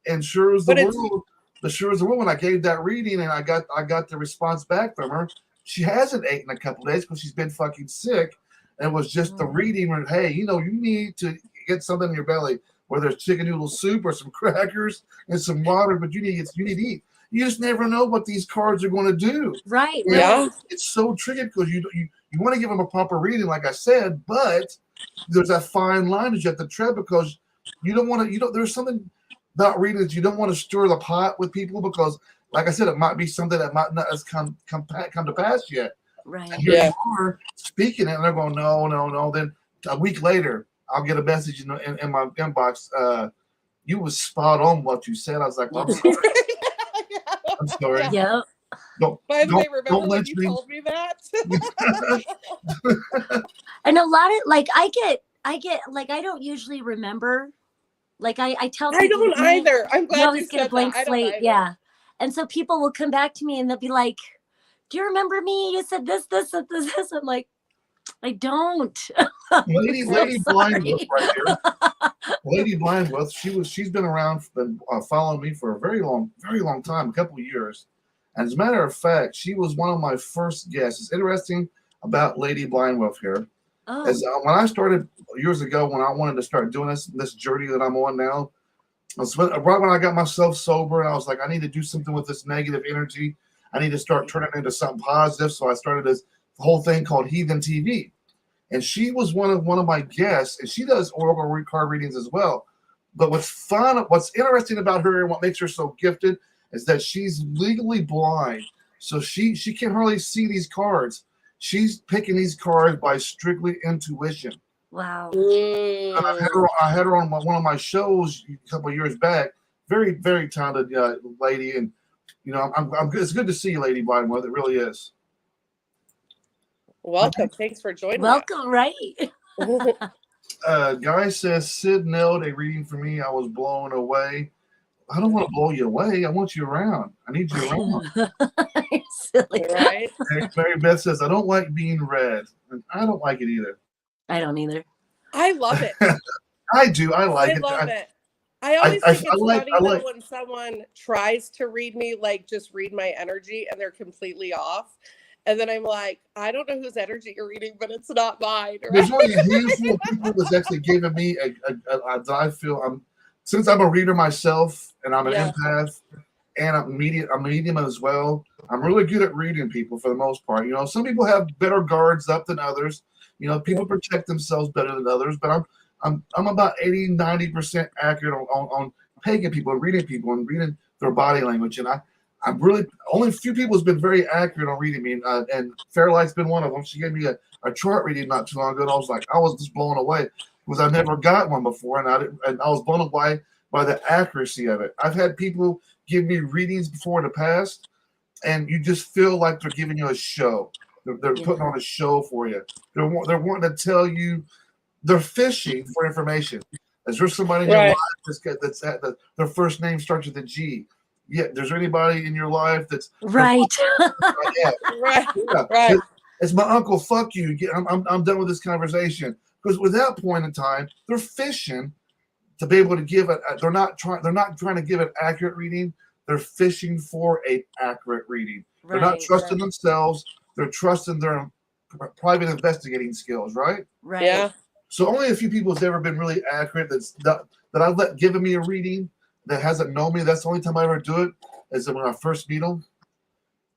And sure as the world, when I gave that reading and I got the response back from her, she hasn't eaten in a couple of days because she's been fucking sick. And it was just the reading where, hey, you know, you need to get something in your belly, whether it's chicken noodle soup or some crackers and some water, but you need to eat. You just never know what these cards are going to do. Right. Yeah. It's so tricky because you want to give them a proper reading, like I said, but there's that fine line that you have to tread because you don't want to. There's something about reading that you don't want to stir the pot with people because, like I said, it might be something that might not has come to pass yet. Right. And here you are speaking it, and they're going, no. Then a week later, I'll get a message in my inbox. You was spot on what you said. I was like, I'm sorry. I'm sorry. Yeah. By the way, remember don't when lynch you me. told me that? And a lot of like I get like I don't usually remember. Like I tell people I don't either. I'm you glad you always get a said blank that. I don't slate. either. Yeah. And so people will come back to me and they'll be like, "Do you remember me? You said this, this, and this." I'm like, I don't. Lady Blindwolf right here. Lady Blindwolf, she's been around, been following me for a very long time, a couple of years. And as a matter of fact, she was one of my first guests. It's interesting about Lady Blindwolf here. Oh. As when I started years ago, when I wanted to start doing this journey that I'm on now, right when I got myself sober, and I was like, I need to do something with this negative energy. I need to start turning it into something positive. So I started this whole thing called Heathen TV. And she was one of my guests, and she does oracle card readings as well. But what's interesting about her and what makes her so gifted is that she's legally blind. So she can hardly see these cards. She's picking these cards by strictly intuition. Wow. And I had her on one of my shows a couple of years back. Very, very talented lady, and you know, it's good to see you, Lady Blindwell. It really is. Welcome. Thanks for joining Welcome, right? Guy says Sid nailed a reading for me. I was blown away. I don't want to blow you away. I want you around. I need you around. You're silly. Right? Mary Beth says I don't like being read. I don't like it either. I don't either. I love it. I do. I like I it. love it. I always think it's funny I like- when someone tries to read me, like just read my energy, and they're completely off. And then I'm like, I don't know whose energy you're reading, but it's not mine. Right? There's only a handful of people that's actually given me I feel since I'm a reader myself and I'm an empath and I'm medium as well. I'm really good at reading people for the most part. You know, some people have better guards up than others. You know, people protect themselves better than others, but I'm about 80-90% accurate on pegging people, reading people, and reading their body language. And I'm really only a few people has been very accurate on reading me, and Fairlight's been one of them. She gave me a chart reading not too long ago, and I was just blown away because I never got one before, and I was blown away by the accuracy of it. I've had people give me readings before in the past, and you just feel like they're giving you a show. They're putting on a show for you. They're wanting to tell you. They're fishing for information. Is there somebody in your life that's their first name starts with a G? Yeah. Is there anybody in your life that's right? Right. It's my uncle. Fuck you. I'm done with this conversation. Because with that point in time, they're fishing to be able to give it. They're not trying to give an accurate reading. They're fishing for an accurate reading. They're not trusting themselves. They're trusting their private investigating skills. Right. Right. Yeah. So only a few people has ever been really accurate that I've let giving me a reading that hasn't known me. That's the only time I ever do it is when I first meet them.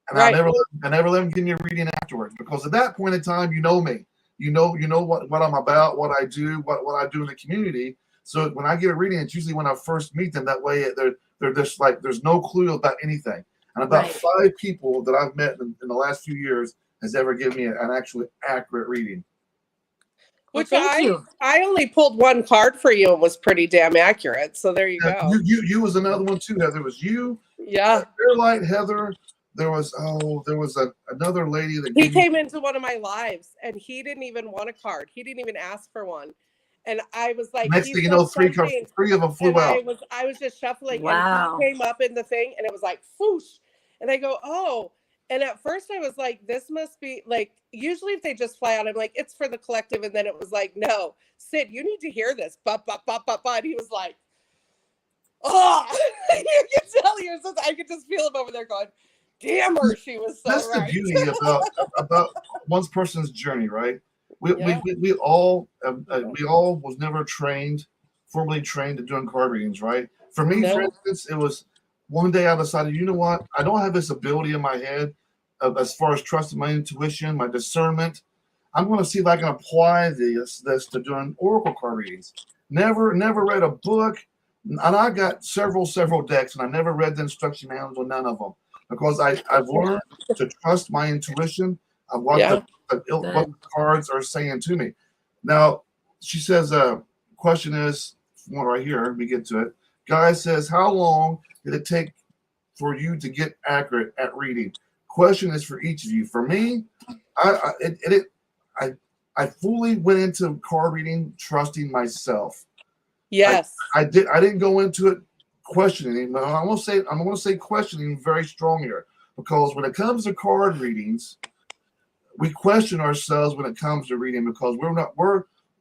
And I never let them give me a reading afterwards because at that point in time, you know me. You know what I'm about, what I do, what I do in the community. So when I get a reading, it's usually when I first meet them. That way they're They're just like there's no clue about anything. And about Right. 5 people that I've met in the last few years has ever given me an actually accurate reading. Well, Which thank you. I only pulled one card for you and was pretty damn accurate. So there you Yeah, go. you was another one too, Heather. There was you, Yeah. Fairlight, Heather. There was another lady that He gave me. came into one of my lives and he didn't even want a card. He didn't even ask for one. And I was like, Next he thing you said know, something, three of them flew and out. I was just shuffling, and Wow. he came up in the thing, and it was like whoosh, and I go, oh. And at first I was like, this must be like, usually if they just fly out, I'm like, it's for the collective. And then it was like, no, Sid, you need to hear this. But and he was like, oh, you can tell you're so, I could just feel him over there going, damn her, she was so That's the right. beauty about one person's journey, right? Yeah. We all was never formally trained to doing card readings, right? For me, for No. instance, it was one day I decided, you know what? I don't have this ability in my head as far as trusting my intuition, my discernment. I'm going to see if I can apply this to doing oracle card readings. Never read a book, and I got several decks, and I never read the instruction manuals on none of them because I've learned to trust my intuition of what Yeah. what the cards are saying to me. Now, she says, question is one right here. Let me get to it. Guy says, how long did it take for you to get accurate at reading? Question is for each of you. For me, I fully went into card reading trusting myself. Yes. I didn't go into it questioning. I'm going to say questioning very strong here because when it comes to card readings, we question ourselves when it comes to reading because we want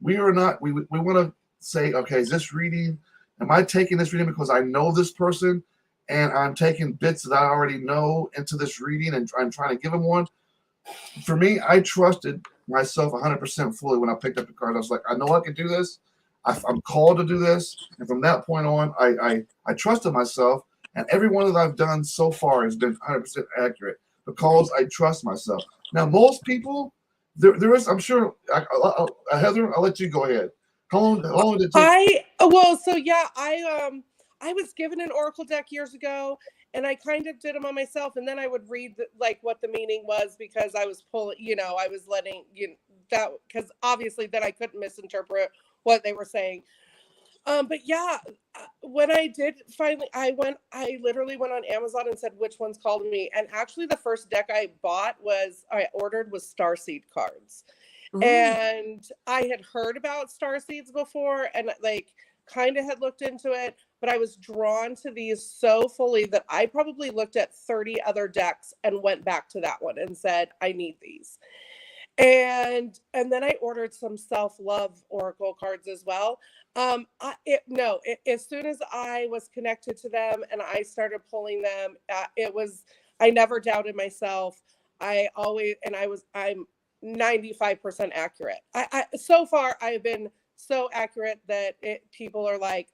to say, okay, is this reading? Am I taking this reading because I know this person and I'm taking bits that I already know into this reading and I'm trying to give them one? For me, I trusted myself 100% fully when I picked up the card. I was like, I know I can do this. I'm called to do this. And from that point on, I trusted myself. And every one that I've done so far has been 100% accurate because I trust myself. Now, most people, there is, I'm sure, Heather, I'll let you go ahead. How long did it take? I was given an oracle deck years ago, and I kind of did them on myself, and then I would read what the meaning was because I was I was letting that because obviously then I couldn't misinterpret what they were saying. But yeah, when I did finally, I literally went on Amazon and said which one's called me, and actually the first deck I ordered was Starseed cards. Ooh. And I had heard about star seeds before and kind of had looked into it, but I was drawn to these so fully that I probably looked at 30 other decks and went back to that one and said, I need these. And then I ordered some self-love oracle cards as well. As soon as I was connected to them and I started pulling them, I never doubted myself. I'm 95% accurate. So far I've been so accurate that people are like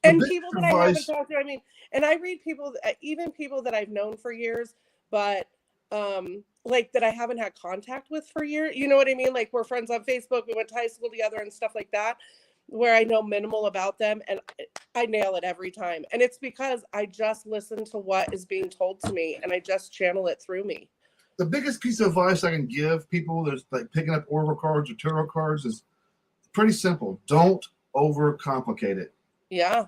and people that I haven't talked to. I mean, and I read people, even people that I've known for years, but that I haven't had contact with for years. You know what I mean? Like we're friends on Facebook. We went to high school together and stuff like that, where I know minimal about them, and I nail it every time. And it's because I just listen to what is being told to me, and I just channel it through me. The biggest piece of advice I can give people that's like picking up oracle cards or tarot cards is pretty simple. Don't overcomplicate it. Yeah.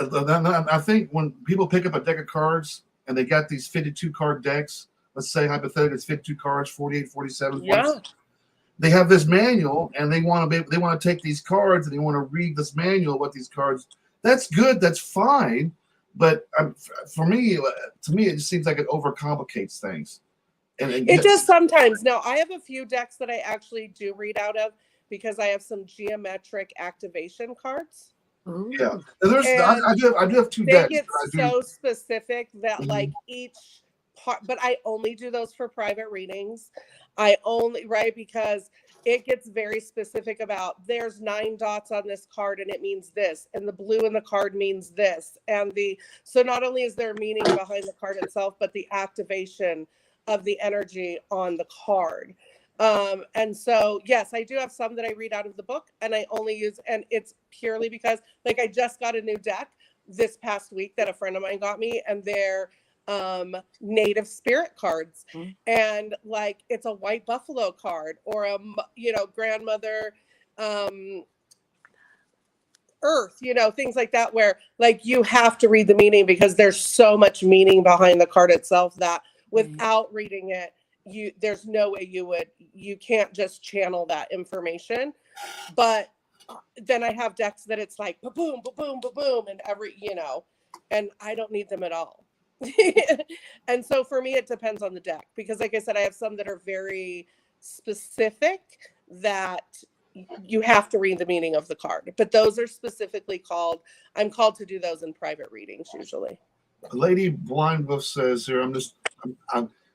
I think when people pick up a deck of cards and they got these 52 card decks, let's say hypothetically it's 52 cards, 48, 47, Yeah. 46, they have this manual and they want to take these cards and they want to read this manual what these cards. That's good. That's fine. But to me, it just seems like it overcomplicates things. And it does sometimes. Now, I have a few decks that I actually do read out of because I have some geometric activation cards. Ooh. Yeah, I do have 2 decks. They get so specific that each part, but I only do those for private readings. Because it gets very specific about there's 9 dots on this card and it means this, and the blue in the card means this, and so not only is there meaning behind the card itself, but the activation of the energy on the card. And so, yes, I do have some that I read out of the book and I only use, and it's purely because I just got a new deck this past week that a friend of mine got me, and they're native spirit cards. And like, it's a white buffalo card, or a, you know, grandmother earth, you know, things like that, where like you have to read the meaning, because there's so much meaning behind the card itself that without reading it, there's no way you can't just channel that information. But then I have decks that it's like ba-boom, ba-boom, ba-boom, and every, you know, and I don't need them at all. And so for me, it depends on the deck, because like I said, I have some that are very specific that you have to read the meaning of the card, but those are specifically I'm called to do those in private readings usually. Lady Blind Wolf says here,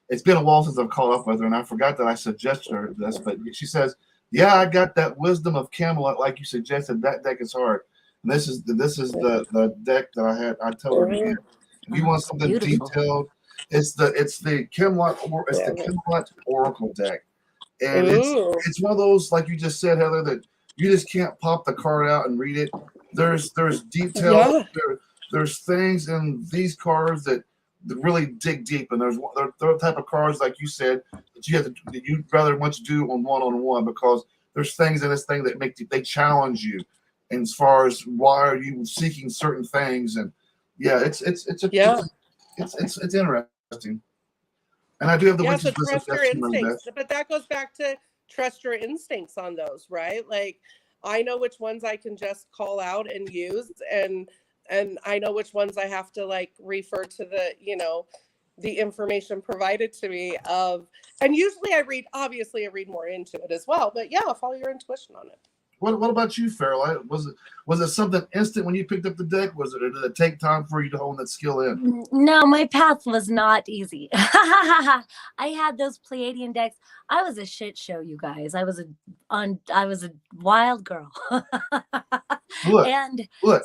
it's been a while since I've caught up with her, and I forgot that I suggested her this, but she says, yeah, I got that Wisdom of Camelot like you suggested. That deck is hard. And this is the deck that I told her to get. If you want something detailed, it's the Camelot Oracle deck. And it's one of those, like you just said, Heather, that you just can't pop the card out and read it. There's detail. There's things in these cards that really dig deep, and there are the type of cards, like you said, that you'd rather much do on one-on-one, because there's things in this thing that they challenge you, and as far as why are you seeking certain things, and it's interesting. And I do have the witches so trust your list. instincts, but that goes back to trust your instincts on those, right? Like, I know which ones I can just call out and use, and I know which ones I have to like refer to the, you know, the information provided to me of, and usually I read more into it as well, but yeah, I'll follow your intuition on it. What about you, Fairlight? Was it something instant when you picked up the deck? Or did it take time for you to hone that skill in? No, my path was not easy. I had those Pleiadian decks. I was a shit show, you guys. I was a wild girl. Look,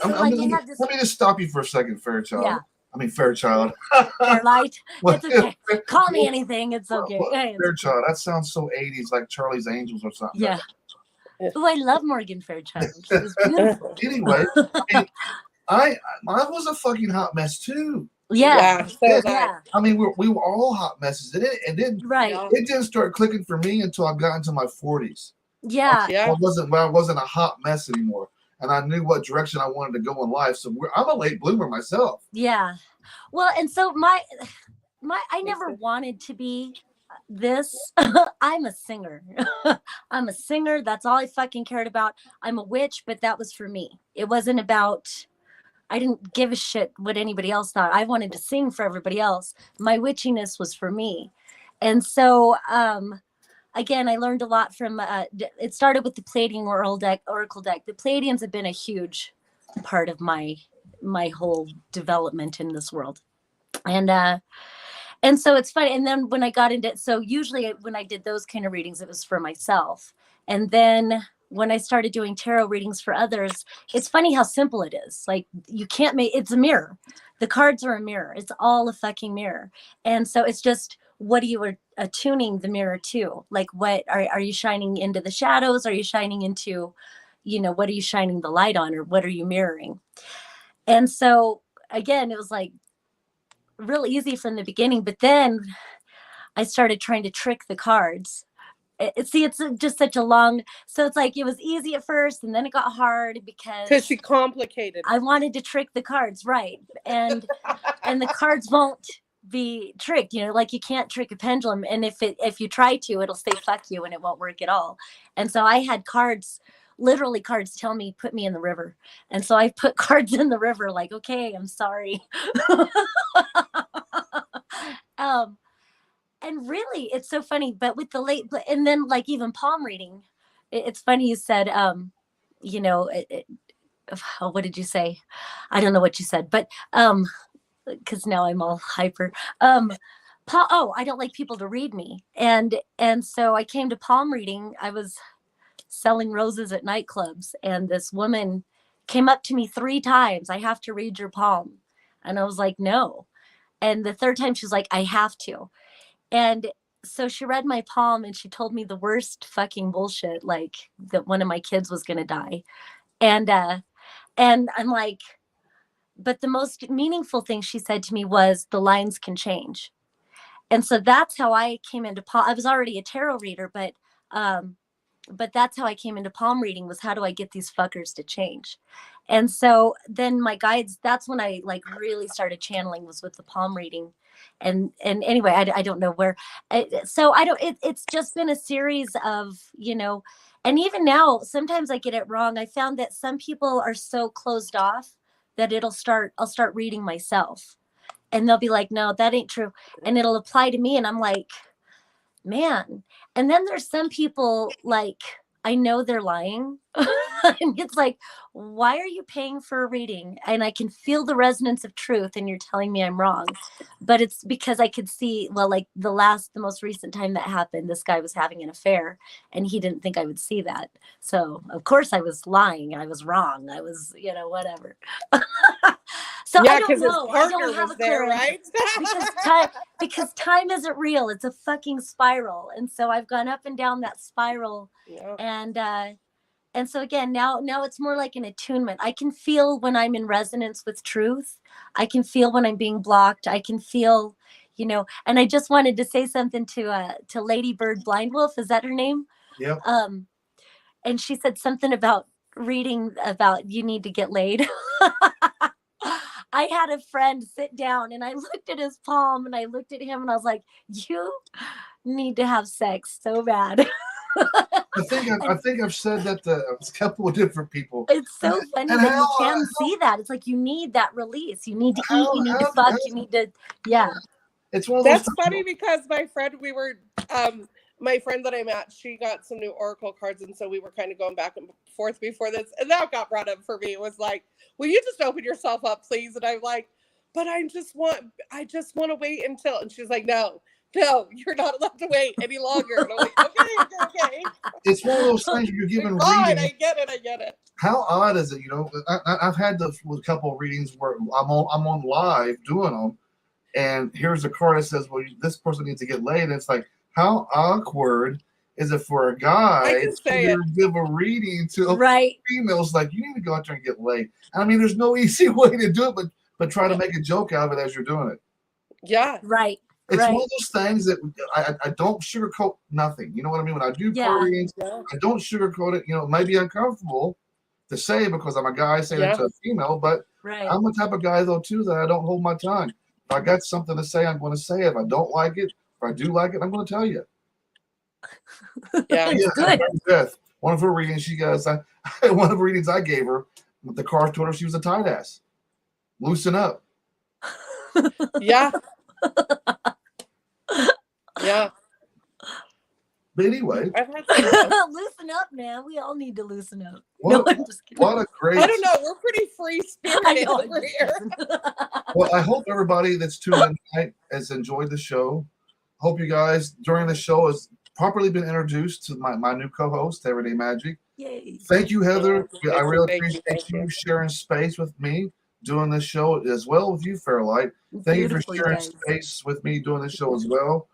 so, let me just stop you for a second, Fairchild. Yeah. I mean, Fairchild. Fairlight. It's okay. Call me anything. It's okay. Fairchild. That sounds so 80s, like Charlie's Angels or something. Yeah. Oh, I love Morgan Fairchild. She was beautiful. Anyway, I was a fucking hot mess too. Yeah. I mean, we were all hot messes. It didn't start clicking for me until I got into my 40s. Yeah. I wasn't a hot mess anymore, and I knew what direction I wanted to go in life. So I'm a late bloomer myself. Yeah. Well, and so I never wanted to be this. I'm a singer. I'm a singer. That's all I fucking cared about. I'm a witch, but that was for me. It wasn't about, I didn't give a shit what anybody else thought. I wanted to sing for everybody else. My witchiness was for me. And so, again, I learned a lot from, it started with the Pleiadian Oracle deck. The Pleiadians have been a huge part of my whole development in this world. And so it's funny. And then when I got into it, so usually when I did those kind of readings, it was for myself. And then when I started doing tarot readings for others, it's funny how simple it is. Like, you can't it's a mirror. The cards are a mirror. It's all a fucking mirror. And so it's just, what are you attuning the mirror to? Like, what are you shining into the shadows? Are you shining into, you know, what are you shining the light on, or what are you mirroring? And so again, it was like real easy from the beginning, but then I started trying to trick the cards. It's just such a long, so it's like, it was easy at first, and then it got hard because she complicated. I wanted to trick the cards, right? And and the cards won't be tricked, you know, like you can't trick a pendulum, and if you try to, it'll say fuck you, and it won't work at all. And so I had cards tell me, put me in the river. And so I put cards in the river, like, okay, I'm sorry. And really, it's so funny, but with the and then like even palm reading, it's funny you said, you know, what did you say? I don't know what you said, but because now I'm all hyper. I don't like people to read me. And so I came to palm reading. I was selling roses at nightclubs, and this woman came up to me 3 times. I have to read your palm. And I was like, no. And the 3rd time she's like, I have to. And so she read my palm, and she told me the worst fucking bullshit, like that one of my kids was going to die. And I'm like, the most meaningful thing she said to me was the lines can change. And so that's how I came into palm. I was already a tarot reader, but that's how I came into palm reading, was how do I get these fuckers to change? And so then my guides, that's when I like really started channeling, was with the palm reading. And anyway, I don't know where. So I don't, it's just been a series of, you know, and even now, sometimes I get it wrong. I found that some people are so closed off that I'll start reading myself, and they'll be like, no, that ain't true. And it'll apply to me. And I'm like, man. And then there's some people, like, I know they're lying. And it's like, why are you paying for a reading? And I can feel the resonance of truth, and you're telling me I'm wrong. But it's because I could see, well, like the most recent time that happened, this guy was having an affair, and he didn't think I would see that. So of course I was lying. I was wrong. I was, you know, whatever. So Yeah, I don't because his know. I partner don't have was a clear there, answer. right? because time isn't real. It's a fucking spiral. And so I've gone up and down that spiral. Yeah. And so again, now it's more like an attunement. I can feel when I'm in resonance with truth. I can feel when I'm being blocked. I can feel, you know, and I just wanted to say something to Lady Bird Blind Wolf. Is that her name? Yep. And she said something about reading about you need to get laid. I had a friend sit down, and I looked at his palm, and I looked at him, and I was like, you need to have sex so bad. I think I've said that to a couple of different people. It's so funny And that you can see that. It's like you need that release. You need to eat. You need to fuck. You need to, yeah. It's one of those. That's funny because my friend that I met, she got some new Oracle cards, and so we were kind of going back and forth before this, and that got brought up for me. It was like, will you just open yourself up, please? And I'm like, but I just want to wait until, and she's like, no, you're not allowed to wait any longer. And I'm like, okay. It's one of those things where you're given Fine, reading. I get it. How odd is it? You know, I've had a couple of readings where I'm on live doing them, and here's a card that says, well, this person needs to get laid. And it's like, how awkward is it for a guy to give a reading to a female? It's like, you need to go out there and get laid. I mean, there's no easy way to do it, but try to make a joke out of it as you're doing it. Yeah. Right. It's one of those things that I don't sugarcoat nothing. You know what I mean? When I do card readings, I don't sugarcoat it. You know, it might be uncomfortable to say because I'm a guy saying it to a female, but I'm the type of guy, though, too, that I don't hold my tongue. If I got something to say, I'm going to say it. If I don't like it, if I do like it, I'm going to tell you. Yeah, good. Beth, one of her readings, she goes, one of the readings I gave her, the card told her she was a tight ass. Loosen up. Yeah. Yeah. But anyway, loosen up, man. We all need to loosen up. What a great. I don't know. We're pretty free spirited over here. Well, I hope everybody that's tuned in tonight has enjoyed the show. Hope you guys during the show has properly been introduced to my new co-host, Everyday Magick. Yay. Thank you, Heather. I really appreciate you sharing space with me doing this show as well with you, Fairlight. Thank you for sharing space with me doing this show as well.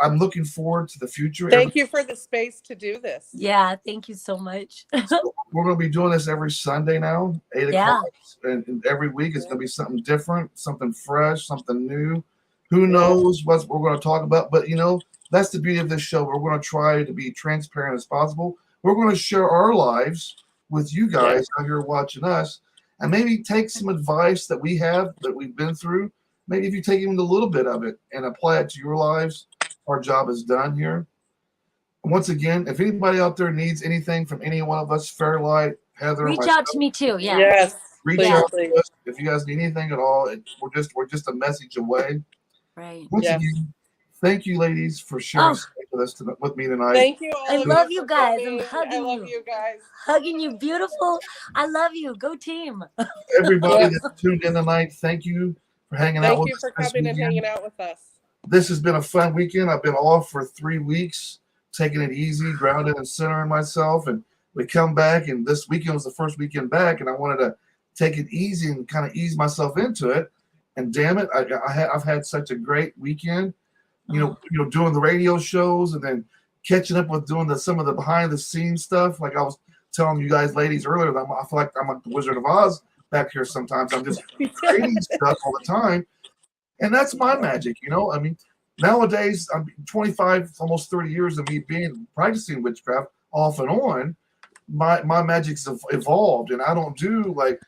I'm looking forward to the future. Thank you for the space to do this. Yeah, thank you so much. So we're going to be doing this every Sunday now, 8 o'clock. And every week it's going to be something different, something fresh, something new. Who knows what we're going to talk about? But, you know, that's the beauty of this show. We're going to try to be transparent as possible. We're going to share our lives with you guys out here watching us and maybe take some advice that we have that we've been through. Maybe if you take even a little bit of it and apply it to your lives, our job is done here. And once again, if anybody out there needs anything from any one of us, Fairlight, Heather, reach out to me too. Yeah. Yes. Reach out to us if you guys need anything at all. We're just a message away. Right. Once again, thank you, ladies, for sharing with me tonight. Thank you. I love you guys. I'm hugging you. I love you guys. Hugging you, beautiful. I love you. Go team. Everybody that tuned in tonight, thank you for hanging out with us. Thank you for coming and hanging out with us. This has been a fun weekend. I've been off for 3 weeks, taking it easy, grounded and centering myself. And we come back, and this weekend was the first weekend back, and I wanted to take it easy and kind of ease myself into it. And damn it, I've had such a great weekend. You know, doing the radio shows and then catching up with doing some of the behind the scenes stuff. Like I was telling you guys, ladies, earlier, I feel like I'm like the Wizard of Oz back here sometimes. I'm just creating stuff all the time. And that's my magic, you know? I mean, nowadays, I'm 25, almost 30 years of me practicing witchcraft off and on. My magic's evolved, and I don't do like,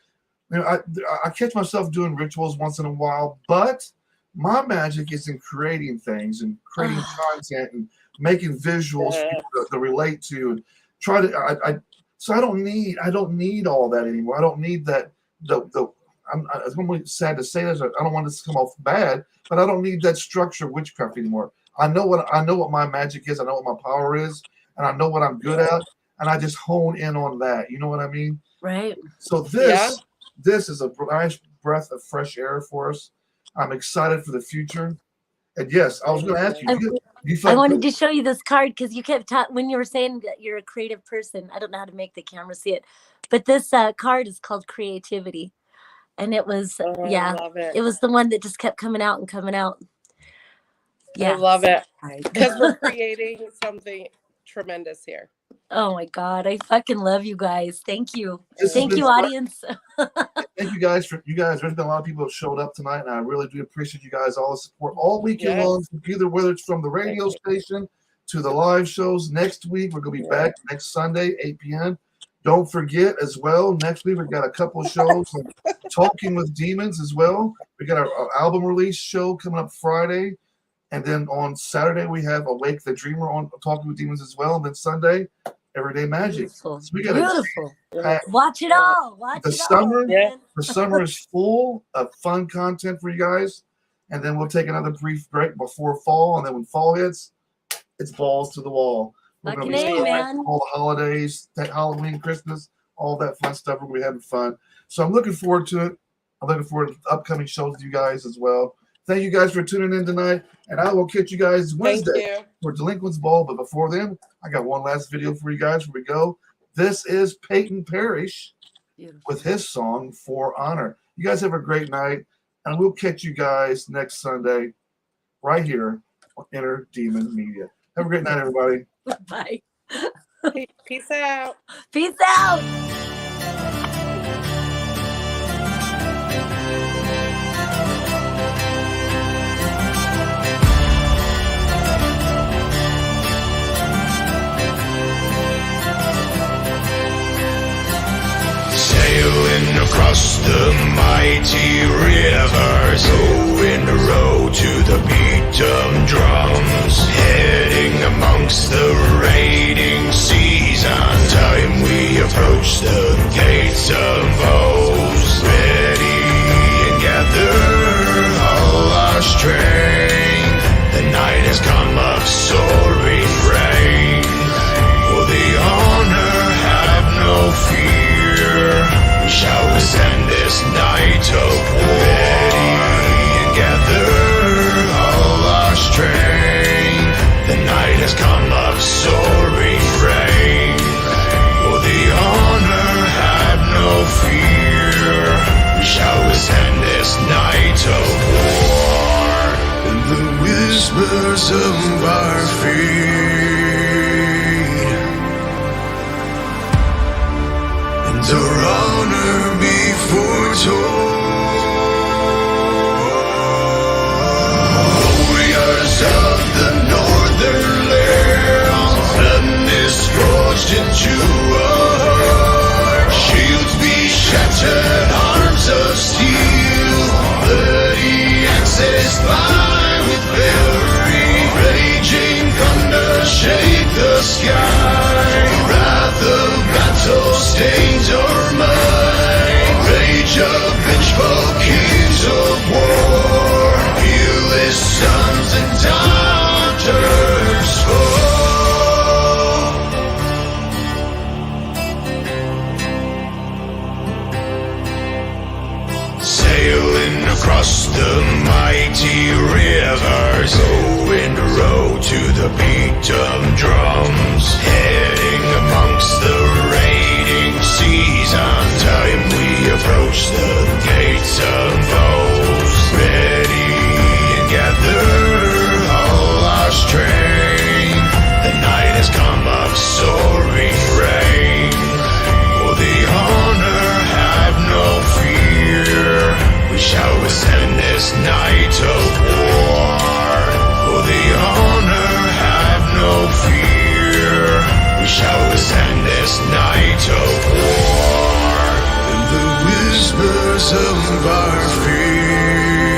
you know, I catch myself doing rituals once in a while, but my magic is in creating things and creating content and making visuals for people to relate to and try to. So I don't need all that anymore. I don't need that. It's really sad to say this. I don't want this to come off bad, but I don't need that structure of witchcraft anymore. I know what my magic is. I know what my power is, and I know what I'm good at, and I just hone in on that. You know what I mean? Right. So this is a nice breath of fresh air for us. I'm excited for the future. And yes, I was going to ask you. I wanted to show you this card because you kept when you were saying that you're a creative person. I don't know how to make the camera see it, but this card is called Creativity, and it was it was the one that just kept coming out and coming out. Yeah, I love it because we're creating something tremendous here. Oh my God, I fucking love you guys. Thank you. Thank you, audience. Thank you guys. There's been a lot of people who showed up tonight, and I really do appreciate you guys, all the support all weekend long, whether it's from the radio station to the live shows. Next week, we're going to be back next Sunday, 8 p.m. Don't forget as well, next week we've got a couple of shows Talking with Demons as well. We got our album release show coming up Friday. And then on Saturday, we have Awake the Dreamer on Talking with Demons as well. And then Sunday, Everyday Magick. Beautiful. So we got watch it all. The summer is full of fun content for you guys. And then we'll take another brief break before fall. And then when fall hits, it's balls to the wall. We're going to be man. All the holidays, Halloween, Christmas, all that fun stuff. We're going to be having fun. So I'm looking forward to it. I'm looking forward to the upcoming shows with you guys as well. Thank you guys for tuning in tonight, and I will catch you guys Wednesday for Delinquents Ball. But before then, I got one last video for you guys before we go. This is Peyton Parrish with his song For Honor. You guys have a great night, and we'll catch you guys next Sunday right here on Inner Demon Media. Have a great night, everybody. Bye. Peace out. Peace out. Sailing across the mighty rivers, going a road to the beat of drums, heading amongst the raiding seas. On time we approach the gates of O's, ready and gather all our strength. The night has come of soaring rain. For the honor have no fear. We shall ascend this night of war, ready and gather all our strength. The night has come of soaring rain. For the honor have no fear. We shall ascend this night of war. In the whispers of our feet, and our honor be foretold. Warriors of the northern land, blood is scorched into our heart. Shields be shattered, arms of steel, bloody axes fly with fury. Raging thunder shake the sky. Wrath of battle stains our mind. Rage of vengeful kings of war. Heal his sons and daughters fall. Sailing across the mighty rivers, going a road to the beat of drums, heading amongst the raiding seas. On time we approach the gates of O's, ready and gather all our strength. The night has come of soaring rain. For the honor have no fear. shall we end this night of war. In the whispers of our fear,